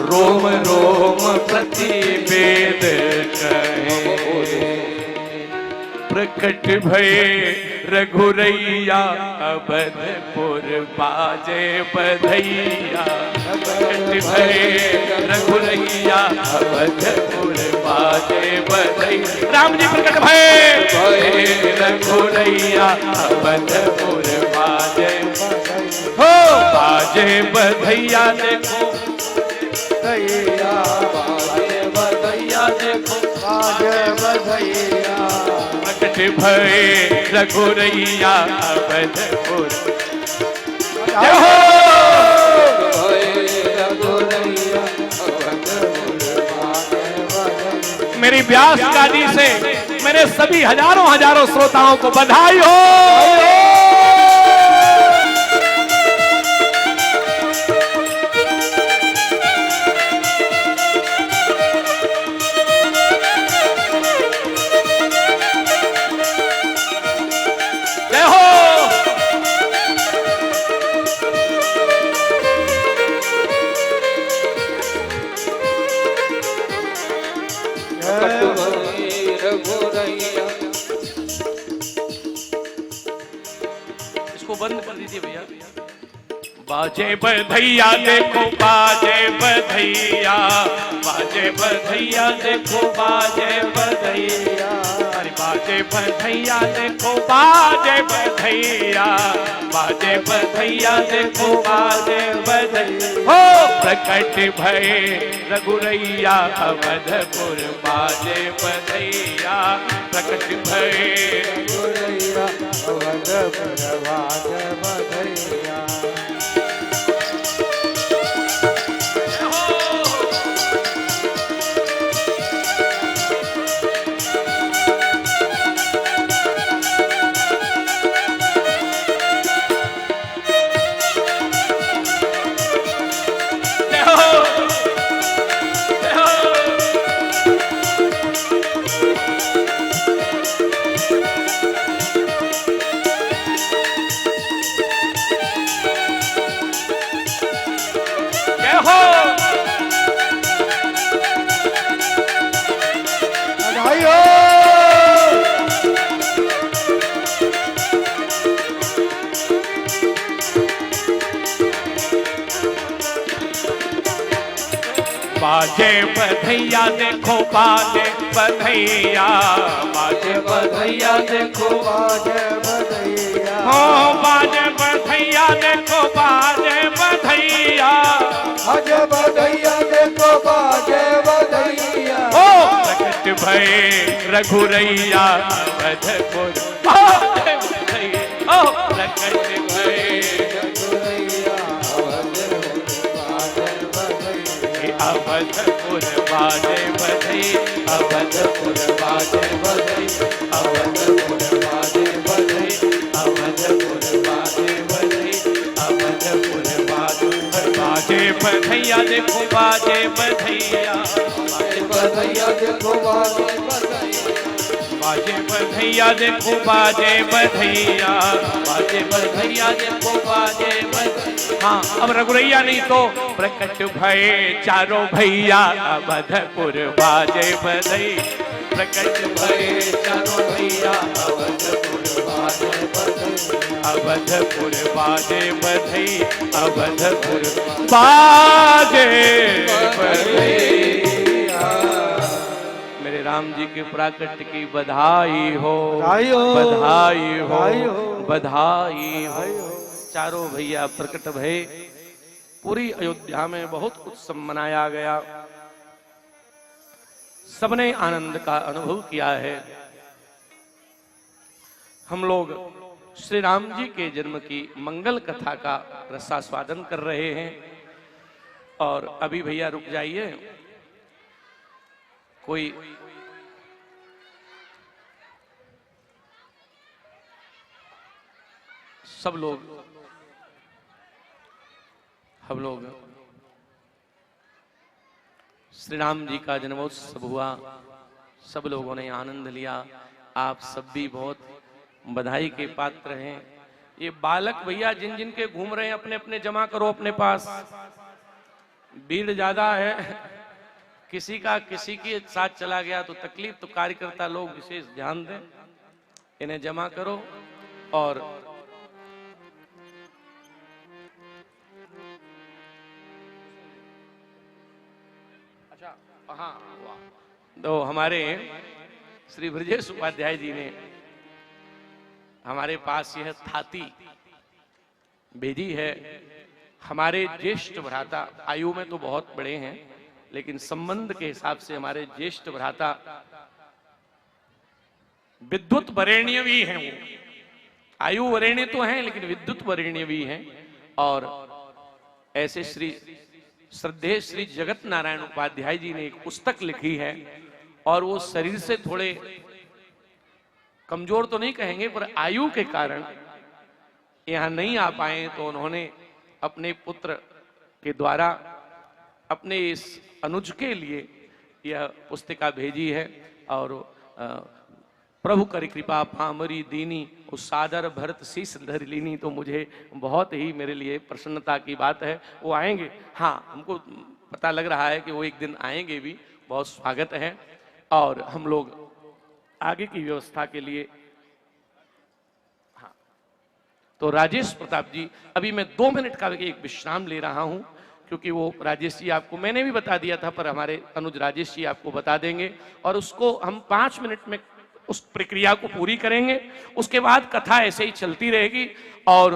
रोम रोम प्रतिवेद कहे, प्रकट भये रघुरैया, अवधपुर बाजे बधैया। प्रकट भये रघुरैया, अवधपुर बाजे बधैया। राम जी प्रकट भये रघुरैया, अवधपुर बाजे हो बाजे बधैया। देखो बधैया, बाजे बधैया, देखो बाजे बधैया। प्रकट भये रघुरैया, अवधपुर जय हो। मेरी व्यास गादी से मेरे सभी हजारों हजारों श्रोताओं को बधाई हो। इसको बंद कर दीजिए भैया। बाजे बधैया देखो बाजे बधैया, बाजे बधैया देखो बाजे बधैया। अरे बाजे बधैया देखो बाजे बधैया, बाजे बधैया देखो बाजे बधैया। हो प्रकट भये रघुरैया, अवधपुर बाजे बधैया। प्रकट भये रघुरैया, अवधपुर बाजे बधैया। बाजे बधैया देखो बाजे बधैया, बाजे बधैया देखो बाजे बधैया, हो बाजे बधैया देखो बाजे बधैया, बाजे बधैया देखो बाजे बधैया, ओ प्रकट भय रघुरैया अवधपुर बाजे बधैया, ओ प्रकट भय अवधपुर बाजे बधई, अवधपुर बाजे बधई, अवधपुर बाजे बधई, अवधपुर बाजे बधई, अवधपुर बाजे बधैया देखो बाजे बधैया, बाजे बधैया देखो बाजे बधैया, बाजे बधैया देखो बाजे बधैया, बाजे बधैया देखो बाजे बधैया। हाँ अब रघुरैया नहीं तो प्रकट भय चारों भैया अवधपुर बाजे बधई, प्रकट भय चारों भैया अवधपुर बाजे बधई, अवधपुर बाजे बधई, अवधपुर बाजे बधई। मेरे राम जी के प्राकट्य की बधाई हो, बधाई हो, बधाई हो, बधाई हो, बधाई हो। चारों भैया प्रकट भय। पूरी अयोध्या में बहुत उत्सव मनाया गया, सबने आनंद का अनुभव किया है। हम लोग श्री राम जी के जन्म की मंगल कथा का रसास्वादन कर रहे हैं। और अभी भैया रुक जाइए, कोई सब लोग हम लोग श्री राम जी का जन्मोत्सव हुआ, सब लोगों ने आनंद लिया। आप सब भी बहुत बधाई के पात्र हैं। ये बालक भैया जिन जिन के घूम रहे हैं अपने अपने जमा करो अपने पास, भीड़ ज्यादा है, किसी के साथ चला गया तो तकलीफ, तो कार्यकर्ता लोग विशेष ध्यान दें, इन्हें जमा करो। और अच्छा हाँ, तो हमारे श्री ब्रजेश उपाध्याय जी ने हमारे पास यह थाती भेजी है। हमारे ज्येष्ठ भ्राता, आयु में तो बहुत बड़े हैं लेकिन संबंध के हिसाब से हमारे ज्येष्ठ भ्राता विद्युत वरेण्य भी हैं। वो आयु वरेण्य तो हैं लेकिन विद्युत वरेण्य भी हैं। और ऐसे श्री श्रद्धेय श्री जगत नारायण उपाध्याय जी ने एक पुस्तक लिखी है, और वो शरीर से थोड़े कमजोर तो नहीं कहेंगे पर आयु के कारण यहां नहीं आ पाए, तो उन्होंने अपने पुत्र के द्वारा अपने इस अनुज के लिए यह पुस्तिका भेजी है। और प्रभु कर कृपा पामरी दीनी उस सादर भरत शीस धर लीनी, तो मुझे बहुत ही मेरे लिए प्रसन्नता की बात है। वो आएंगे, हाँ हमको पता लग रहा है कि वो एक दिन आएंगे भी, बहुत स्वागत है। और हम लोग आगे की व्यवस्था के लिए, हाँ तो राजेश प्रताप जी, अभी मैं 2 मिनट का एक विश्राम ले रहा हूं, क्योंकि वो राजेश जी आपको मैंने भी बता दिया था, पर हमारे अनुज राजेश जी आपको बता देंगे, और उसको हम 5 मिनट में उस प्रक्रिया को पूरी करेंगे। उसके बाद कथा ऐसे ही चलती रहेगी और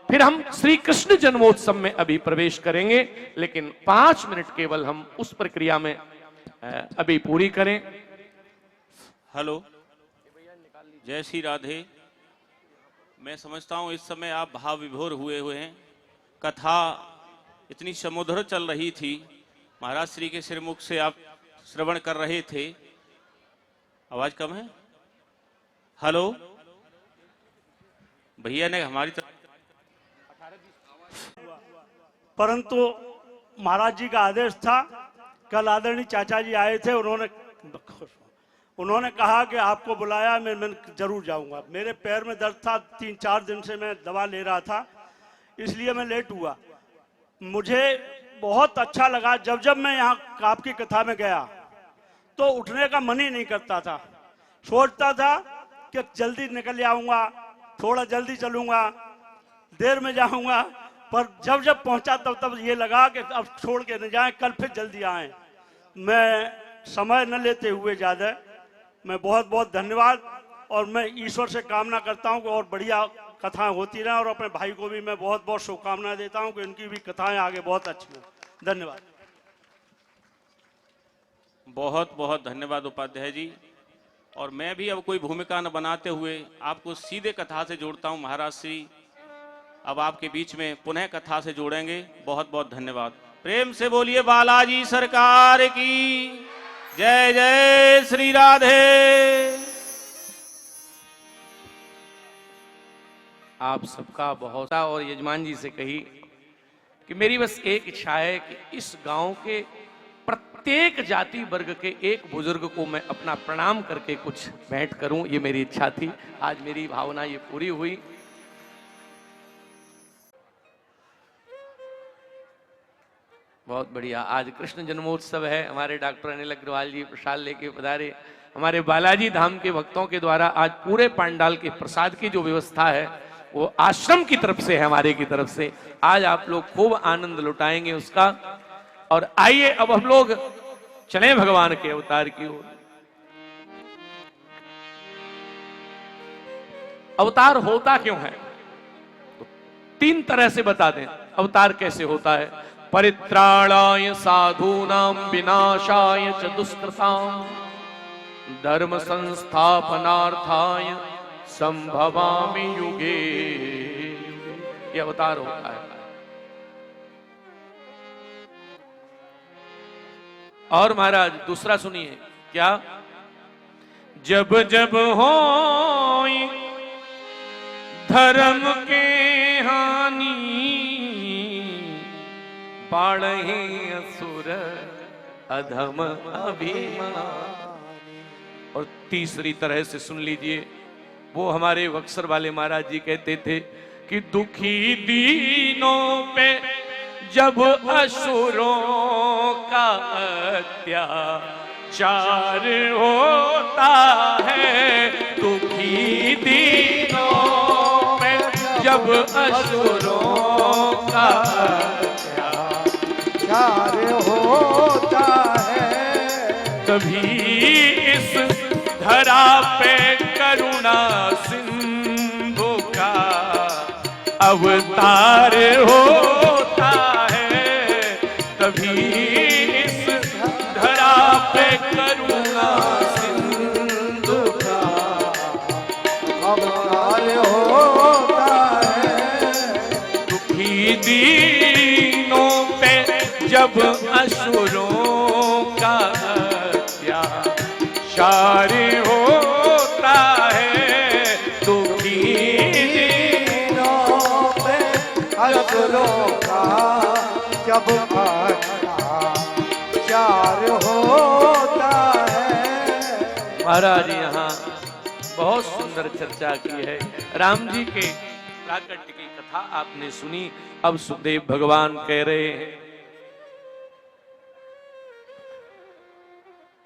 फिर हम श्री कृष्ण जन्मोत्सव में अभी प्रवेश करेंगे, लेकिन 5 मिनट केवल हम उस प्रक्रिया में अभी पूरी करें। हेलो, जय श्री राधे। मैं समझता हूँ इस समय आप भाव विभोर हुए हैं। कथा इतनी समुद्र चल रही थी, महाराज श्री के श्रीमुख से आप श्रवण कर रहे थे। आवाज कम है? हेलो, भैया ने हमारी तरफ, परंतु महाराज जी का आदेश था। कल आदरणीय चाचा जी आए थे, उन्होंने कहा कि आपको बुलाया, मैं जरूर जाऊंगा। मेरे पैर में दर्द था, 3-4 दिन से मैं दवा ले रहा था, इसलिए मैं लेट हुआ। मुझे बहुत अच्छा लगा। जब जब मैं यहाँ आपकी कथा में गया तो उठने का मन ही नहीं करता था। सोचता था कि जल्दी निकल आऊंगा, थोड़ा जल्दी चलूंगा, देर में जाऊंगा, पर जब जब पहुंचा तब ये लगा कि अब छोड़ के न जाएं, कल फिर जल्दी आएं। मैं समय न लेते हुए ज़्यादा मैं बहुत बहुत धन्यवाद, और मैं ईश्वर से कामना करता हूं कि और बढ़िया कथाएं होती रहें, और अपने भाई को भी मैं बहुत बहुत शुभकामनाएं देता हूं कि इनकी भी कथाएं आगे बहुत अच्छी हों। धन्यवाद। बहुत बहुत धन्यवाद उपाध्याय जी। और मैं भी अब कोई भूमिका न बनाते हुए आपको सीधे कथा से जोड़ता हूं। महाराज श्री अब आपके बीच में पुनः कथा से जोड़ेंगे। बहुत बहुत धन्यवाद। प्रेम से बोलिए बालाजी सरकार की जय। जय श्री राधे। आप सबका बहुत और यजमान जी से कही कि मेरी बस एक इच्छा है कि इस गांव के प्रत्येक जाति वर्ग के एक बुजुर्ग को मैं अपना प्रणाम करके कुछ भेंट करूं, ये मेरी इच्छा थी। आज मेरी भावना ये पूरी हुई। बहुत बढ़िया। आज कृष्ण जन्मोत्सव है। हमारे डॉक्टर अनिल अग्रवाल जी प्रसाद लेके पधारे। हमारे बालाजी धाम के भक्तों के द्वारा आज पूरे पंडाल के प्रसाद की जो व्यवस्था है वो आश्रम की तरफ से है, हमारे की तरफ से। आज आप लोग खूब आनंद लुटाएंगे उसका। और आइए अब हम लोग चलें भगवान के अवतार की ओर। अवतार होता क्यों है तो 3 तरह से बता दें अवतार कैसे होता है। परित्राणाय साधूनां विनाशाय च दुष्कृतां धर्म संस्थापनार्थाय संभवामि युगे। ये अवतार होता है। और महाराज दूसरा सुनिए क्या। जब जब होई धर्म के हानि बाढ़े असुर अधम अभिमान। और तीसरी तरह से सुन लीजिए, वो हमारे बक्सर वाले महाराज जी कहते थे कि दुखी दीनों पे जब असुरों का अत्याचार होता है, दुखी दीनों पे जब असुरों का अत्याचार होता है, तभी इस धरा पे करुणा सिंधु का अवतार होता है। तभी इस धरा पे करुणा सिंधु का अवतार होता है। दुखी दीनों पे जब असुरों का अत्याचार होता है, दुखी दीनों पे असुरों का जब अत्याचार होता है। महाराज यहाँ बहुत सुंदर चर्चा की है। राम जी के प्राकट्य की कथा आपने सुनी। अब सुखदेव भगवान कह रहे हैं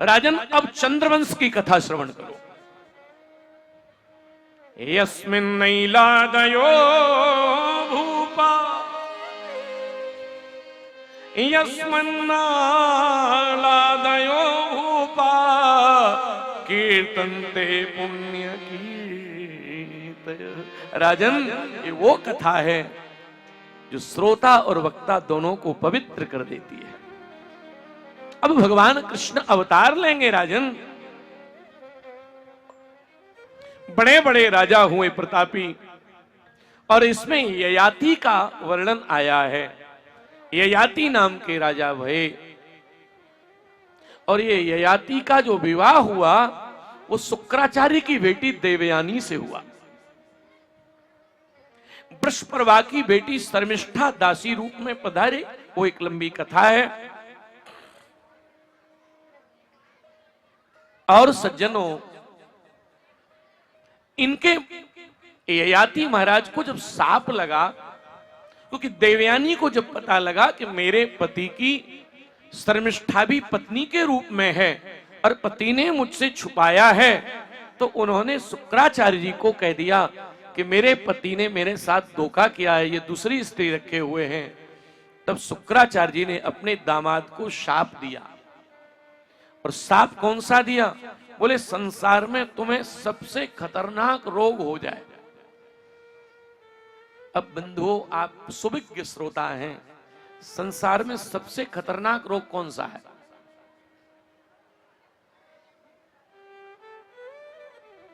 राजन अब चंद्रवंश की कथा श्रवण करो। यस्मिन्नैलादयो भूपा यस्मिन्नालादयो भूपा कीर्तन्ते पुण्य कीर्तय। राजन ये वो कथा है जो श्रोता और वक्ता दोनों को पवित्र कर देती है। अब भगवान कृष्ण अवतार लेंगे राजन। बड़े बड़े राजा हुए प्रतापी, और इसमें ययाति का वर्णन आया है। ययाति नाम के राजा भये, और ये ययाति का जो विवाह हुआ वो शुक्राचार्य की बेटी देवयानी से हुआ। वृषपर्वा की बेटी शर्मिष्ठा दासी रूप में पधारे, वो एक लंबी कथा है। और सज्जनों, इनके ययाति महाराज को जब साप लगा, क्योंकि देवयानी को जब पता लगा कि मेरे पति की शर्मिष्ठा भी पत्नी के रूप में है और पति ने मुझसे छुपाया है, तो उन्होंने शुक्राचार्य जी को कह दिया कि मेरे पति ने मेरे साथ धोखा किया है, ये दूसरी स्त्री रखे हुए हैं। तब शुक्राचार्य जी ने अपने दामाद को शाप दिया और साफ कौन सा दिया? बोले संसार में तुम्हें सबसे खतरनाक रोग हो जाए। अब बंधुओं, आप सुविज्ञ श्रोता हैं, संसार में सबसे खतरनाक रोग कौन सा है?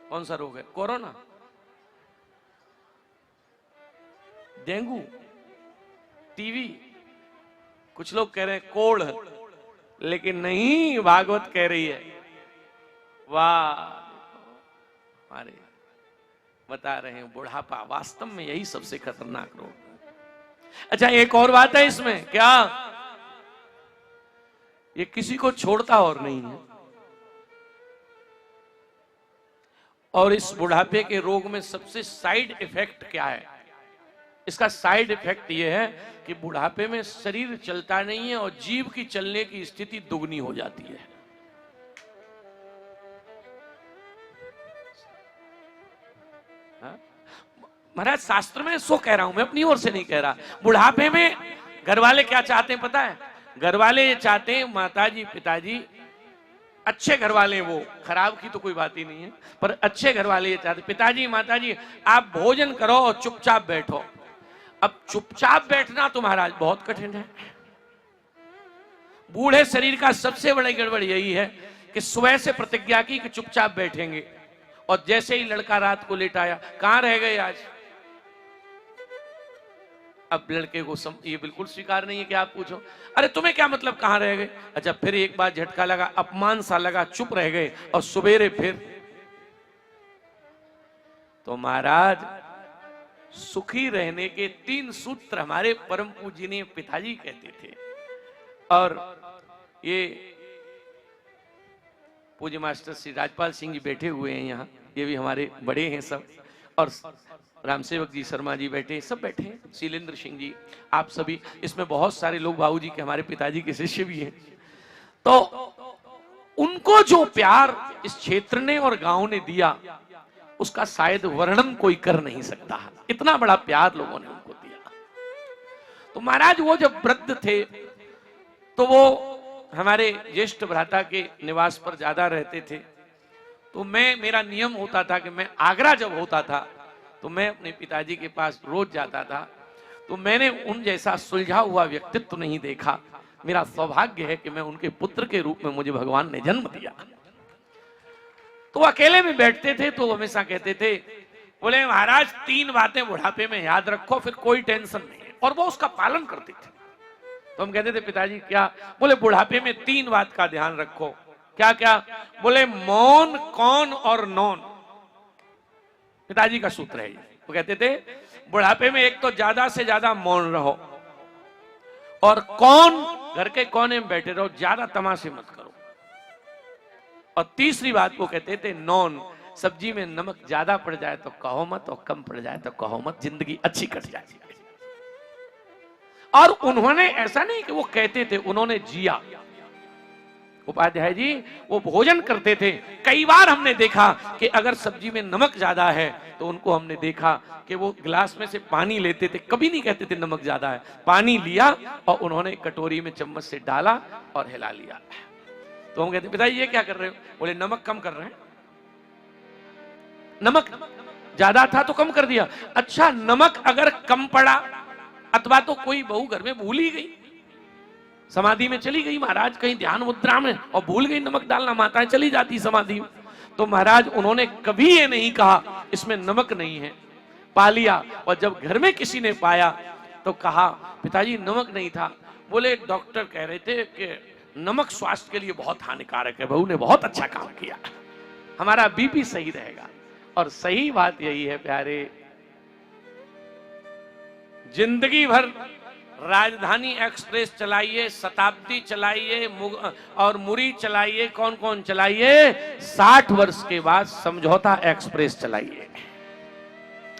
कौन सा रोग है? कोरोना, डेंगू, टीवी, कुछ लोग कह रहे हैं कोढ़, लेकिन नहीं, भागवत कह रही है। वाह, अरे बता रहे हैं बुढ़ापा वास्तव में यही सबसे खतरनाक रोग है। अच्छा, एक और बात है इसमें, क्या ये किसी को छोड़ता और नहीं है। और इस बुढ़ापे के रोग में सबसे साइड इफेक्ट क्या है? इसका साइड इफेक्ट यह है कि बुढ़ापे में शरीर चलता नहीं है और जीव की चलने की स्थिति दुगनी हो जाती है। महाराज शास्त्र में सो कह रहा हूं, मैं अपनी ओर से नहीं कह रहा। बुढ़ापे में घर वाले क्या चाहते हैं पता है? घर वाले ये चाहते हैं माताजी पिताजी, अच्छे घर वाले हैं, वो खराब की तो कोई बात ही नहीं है, पर अच्छे घर वाले ये चाहते, पिताजी माताजी आप भोजन करो और चुपचाप बैठो। अब चुपचाप बैठना तो महाराज बहुत कठिन है। बूढ़े शरीर का सबसे बड़ी गड़बड़ यही है कि सुबह से प्रतिज्ञा की कि चुपचाप बैठेंगे, और जैसे ही लड़का रात को लेट आया, कहां रह गए आज? अब लड़के को ये बिल्कुल स्वीकार नहीं है कि आप पूछो, अरे तुम्हें क्या मतलब कहां रह गए? अच्छा, फिर एक बार झटका लगा, अपमान सा लगा, चुप रह गए, और सवेरे फिर। तो महाराज सुखी रहने के 3 सूत्र हमारे परम पूजनीय पिताजी कहते थे। और ये पूज्य मास्टर श्री राजपाल सिंह जी बैठे हुए हैं यहाँ, ये भी हमारे बड़े हैं सब, और रामसेवक जी शर्मा जी बैठे, सब बैठे हैं, शीलेंद्र सिंह जी, आप सभी, इसमें बहुत सारे लोग बाबू जी के हमारे पिताजी के शिष्य भी हैं। तो उनको जो प्यार इस क्षेत्र ने और गांव ने दिया, उसका शायद वर्णन कोई कर नहीं सकता। इतना बड़ा प्यार लोगों ने उनको दिया। तो महाराज वो जब वृद्ध थे तो वो हमारे ज्येष्ठ भ्राता के निवास पर ज्यादा रहते थे। तो मेरा नियम होता था कि मैं आगरा जब होता था तो मैं अपने पिताजी के पास रोज जाता था। तो मैंने उन जैसा सुलझा हुआ व्यक्तित्व नहीं देखा। मेरा सौभाग्य है कि मैं उनके पुत्र के रूप में मुझे भगवान ने जन्म दिया। तो अकेले में बैठते थे तो हमेशा कहते थे, बोले महाराज 3 बातें बुढ़ापे में याद रखो, फिर कोई टेंशन नहीं है, और वो उसका पालन करते थे। तो हम कहते थे पिताजी क्या? बोले बुढ़ापे में 3 बात का ध्यान रखो। क्या क्या? बोले मौन, कौन और नौन। पिताजी का सूत्र है ये। वो कहते थे बुढ़ापे में एक तो ज्यादा से ज्यादा मौन रहो, और कौन, घर के कोने में बैठे रहो, ज्यादा तमाशे मत करो। और तीसरी बात को कहते थे नौन, सब्जी में नमक ज्यादा पड़ जाए तो कहो मत, और कम पड़ जाए तो कहो मत, जिंदगी अच्छी कट जाएगी। और उन्होंने ऐसा नहीं कि वो कहते थे, उन्होंने जिया। उपाध्याय जी वो भोजन करते थे। कई बार हमने देखा कि अगर सब्जी में नमक ज्यादा है तो उनको हमने देखा कि वो गिलास में से पानी लेते थे, कभी नहीं कहते थे नमक ज्यादा है, पानी लिया और उन्होंने कटोरी में चम्मच से डाला और हिला लिया। तो हम कहते पिताजी ये क्या कर रहे हो? बोले नमक कम कर रहे हैं। नमक ज्यादा था तो कम कर दिया। अच्छा, नमक अगर कम पड़ा अथवा तो कोई बहू घर में भूल ही गई, समाधि में चली गई महाराज, कहीं ध्यान मुद्रा में, और भूल गई नमक डालना, माताएं चली जाती समाधि में, तो महाराज उन्होंने कभी ये नहीं कहा इसमें नमक नहीं है, पा लिया। और जब घर में किसी ने पाया तो कहा पिताजी नमक नहीं था। बोले डॉक्टर कह रहे थे कि नमक स्वास्थ्य के लिए बहुत हानिकारक है, बहू ने बहुत अच्छा काम किया, हमारा बीपी सही रहेगा। और सही बात यही है प्यारे, जिंदगी भर राजधानी एक्सप्रेस चलाइए, शताब्दी चलाइए और मुरी चलाइए, कौन कौन चलाइए, 60 वर्ष के बाद समझौता एक्सप्रेस चलाइए।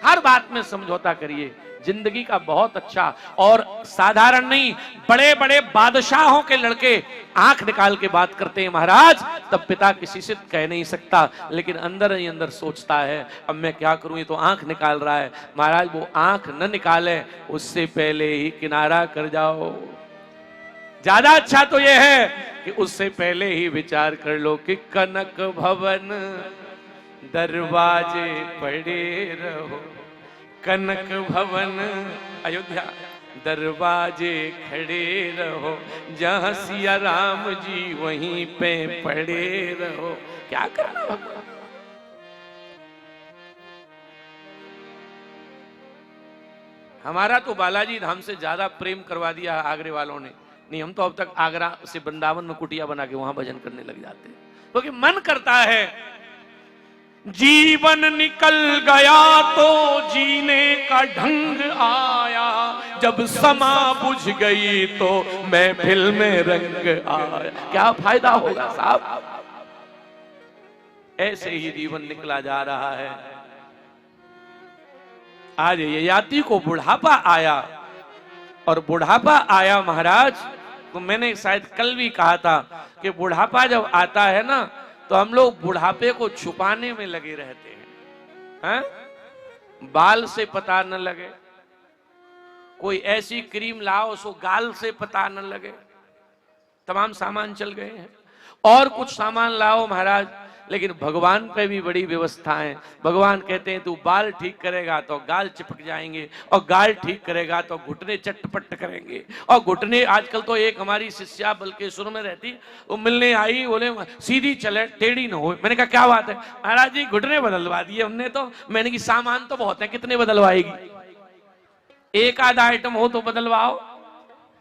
हर बात में समझौता करिए। जिंदगी का बहुत अच्छा, और साधारण नहीं, बड़े बड़े बादशाहों के लड़के आंख निकाल के बात करते हैं महाराज, तब पिता किसी से कह नहीं सकता, लेकिन अंदर ही अंदर सोचता है अब मैं क्या करूं, ये तो आंख निकाल रहा है। महाराज वो आंख न निकाले उससे पहले ही किनारा कर जाओ। ज्यादा अच्छा तो यह है कि उससे पहले ही विचार कर लो कि कनक भवन दरवाजे पड़े रहो, कनक भवन अयोध्या दरवाजे खड़े रहो, जहां सिया राम जी वहीं पे पड़े रहो। क्या करना भगवान? हमारा तो बालाजी धाम से ज्यादा प्रेम करवा दिया आगरे वालों ने। नहीं, हम तो अब तक आगरा से वृंदावन में कुटिया बना के वहां भजन करने लग जाते हैं, क्योंकि मन करता है। जीवन निकल गया तो जीने का ढंग आया, जब समा बुझ गई तो महफिल में रंग आया। क्या फायदा होगा साहब? ऐसे ही जीवन निकला जा रहा है। आज ययाति को बुढ़ापा आया, और बुढ़ापा आया महाराज, तो मैंने शायद कल भी कहा था कि बुढ़ापा जब आता है ना, तो हम लोग बुढ़ापे को छुपाने में लगे रहते हैं, बाल से पता न लगे, कोई ऐसी क्रीम लाओ सो गाल से पता न लगे, तमाम सामान चल गए हैं। और कुछ सामान लाओ महाराज, लेकिन भगवान पे भी बड़ी व्यवस्था है। भगवान कहते हैं तू बाल ठीक करेगा तो गाल चिपक जाएंगे, और गाल ठीक करेगा तो घुटने चटपट करेंगे। और घुटने, आजकल तो एक हमारी शिष्या बल्केश्वर में रहती, वो मिलने आई, बोले सीधी चले टेढ़ी ना हो। मैंने कहा क्या बात है? महाराज जी घुटने बदलवा दिए हमने तो। मैंने की सामान तो बहुत है, कितने बदलवाएगी? एक आधा आइटम हो तो बदलवाओ,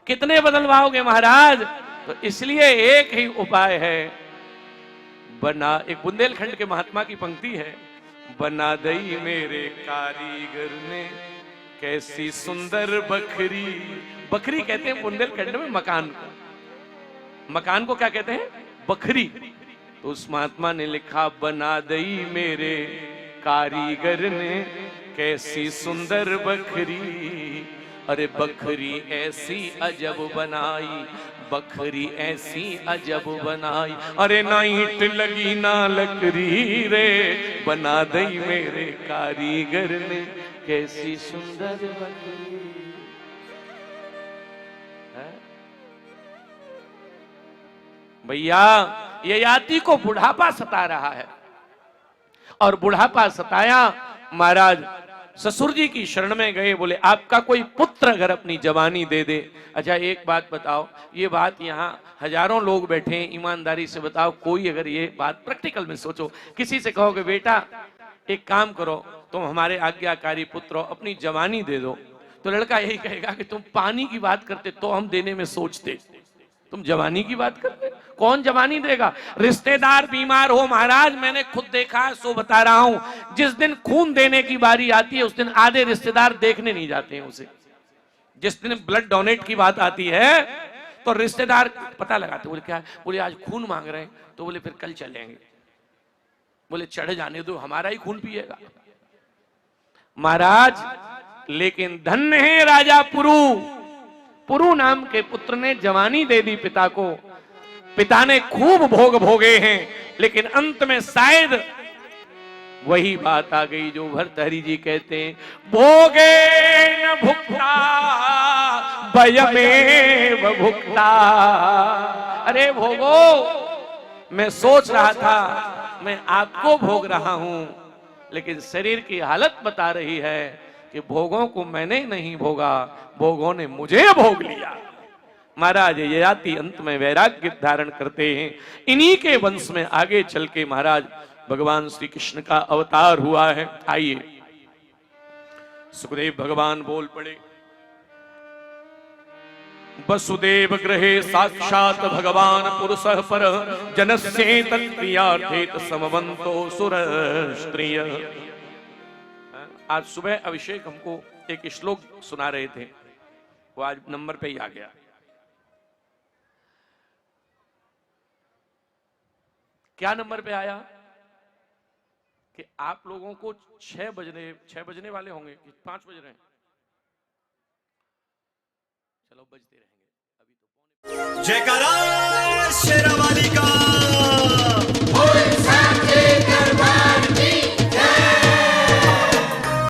कितने बदलवाओगे महाराज? तो इसलिए एक ही उपाय है, बना, एक बुंदेलखंड के महात्मा की पंक्ति है, बना दई मेरे कारीगर ने कैसी सुंदर बकरी। बकरी कहते हैं बुंदेलखंड में मकान को, मकान को क्या कहते हैं? बकरी। तो उस महात्मा ने लिखा, बना दई मेरे कारीगर ने कैसी सुंदर बकरी। अरे बकरी ऐसी अजब बनाई, बकरी ऐसी अजब बनाई, अरे ना ईंट लगी ना लकड़ी रे, बना दई मेरे कारीगर ने कैसी सुंदर बकरी। भैया ययाति को बुढ़ापा सता रहा है, और बुढ़ापा सताया, महाराज ससुर जी की शरण में गए, बोले आपका कोई पुत्र अगर अपनी जवानी दे दे। अच्छा एक बात बताओ, ये बात यहाँ हजारों लोग बैठे हैं, ईमानदारी से बताओ, कोई अगर ये बात प्रैक्टिकल में सोचो, किसी से कहोगे बेटा एक काम करो, तुम हमारे आज्ञाकारी पुत्र हो, अपनी जवानी दे दो, तो लड़का यही कहेगा कि तुम पानी की बात करते तो हम देने में सोचते, तुम जवानी की बात करते, कौन जवानी देगा? रिश्तेदार बीमार हो महाराज, मैंने खुद देखा है, सो बता रहा हूं, जिस दिन खून देने की बारी आती है उस दिन आधे रिश्तेदार देखने नहीं जाते हैं उसे। जिस दिन ब्लड डोनेट की बात आती है तो रिश्तेदार पता लगाते, बोले क्या? बोले आज खून मांग रहे हैं, तो बोले फिर कल चलेंगे। बोले चढ़ जाने दो, हमारा ही खून पिएगा महाराज। लेकिन धन्य है राजा पुरु नाम के पुत्र ने जवानी दे दी पिता को। पिता ने खूब भोग भोगे हैं, लेकिन अंत में शायद वही बात आ गई जो भर्तहरि जी कहते हैं, भोगे न भुक्ता वयमेव भुक्ता। अरे भोगो, मैं सोच रहा था मैं आपको भोग रहा हूं, लेकिन शरीर की हालत बता रही है कि भोगों को मैंने नहीं भोगा, भोगों ने मुझे भोग लिया। महाराज ययाति अंत में वैराग्य धारण करते हैं। इन्हीं के वंश में आगे चल के महाराज भगवान श्री कृष्ण का अवतार हुआ है। आइए सुखदेव भगवान बोल पड़े, वसुदेव गृहे साक्षात भगवान पुरुषः पर जनस्ये तत्क्रियार्थेत समवन्तो सुर स्त्रिय। आज सुबह अभिषेक हमको एक श्लोक सुना रहे थे, वो आज नंबर पे ही आ गया। क्या नंबर पे आया? कि आप लोगों को 6 बजने वाले होंगे कि 5 बज रहे हैं? चलो बजते रहेंगे अभी तो। जयकारा शेरावाली का।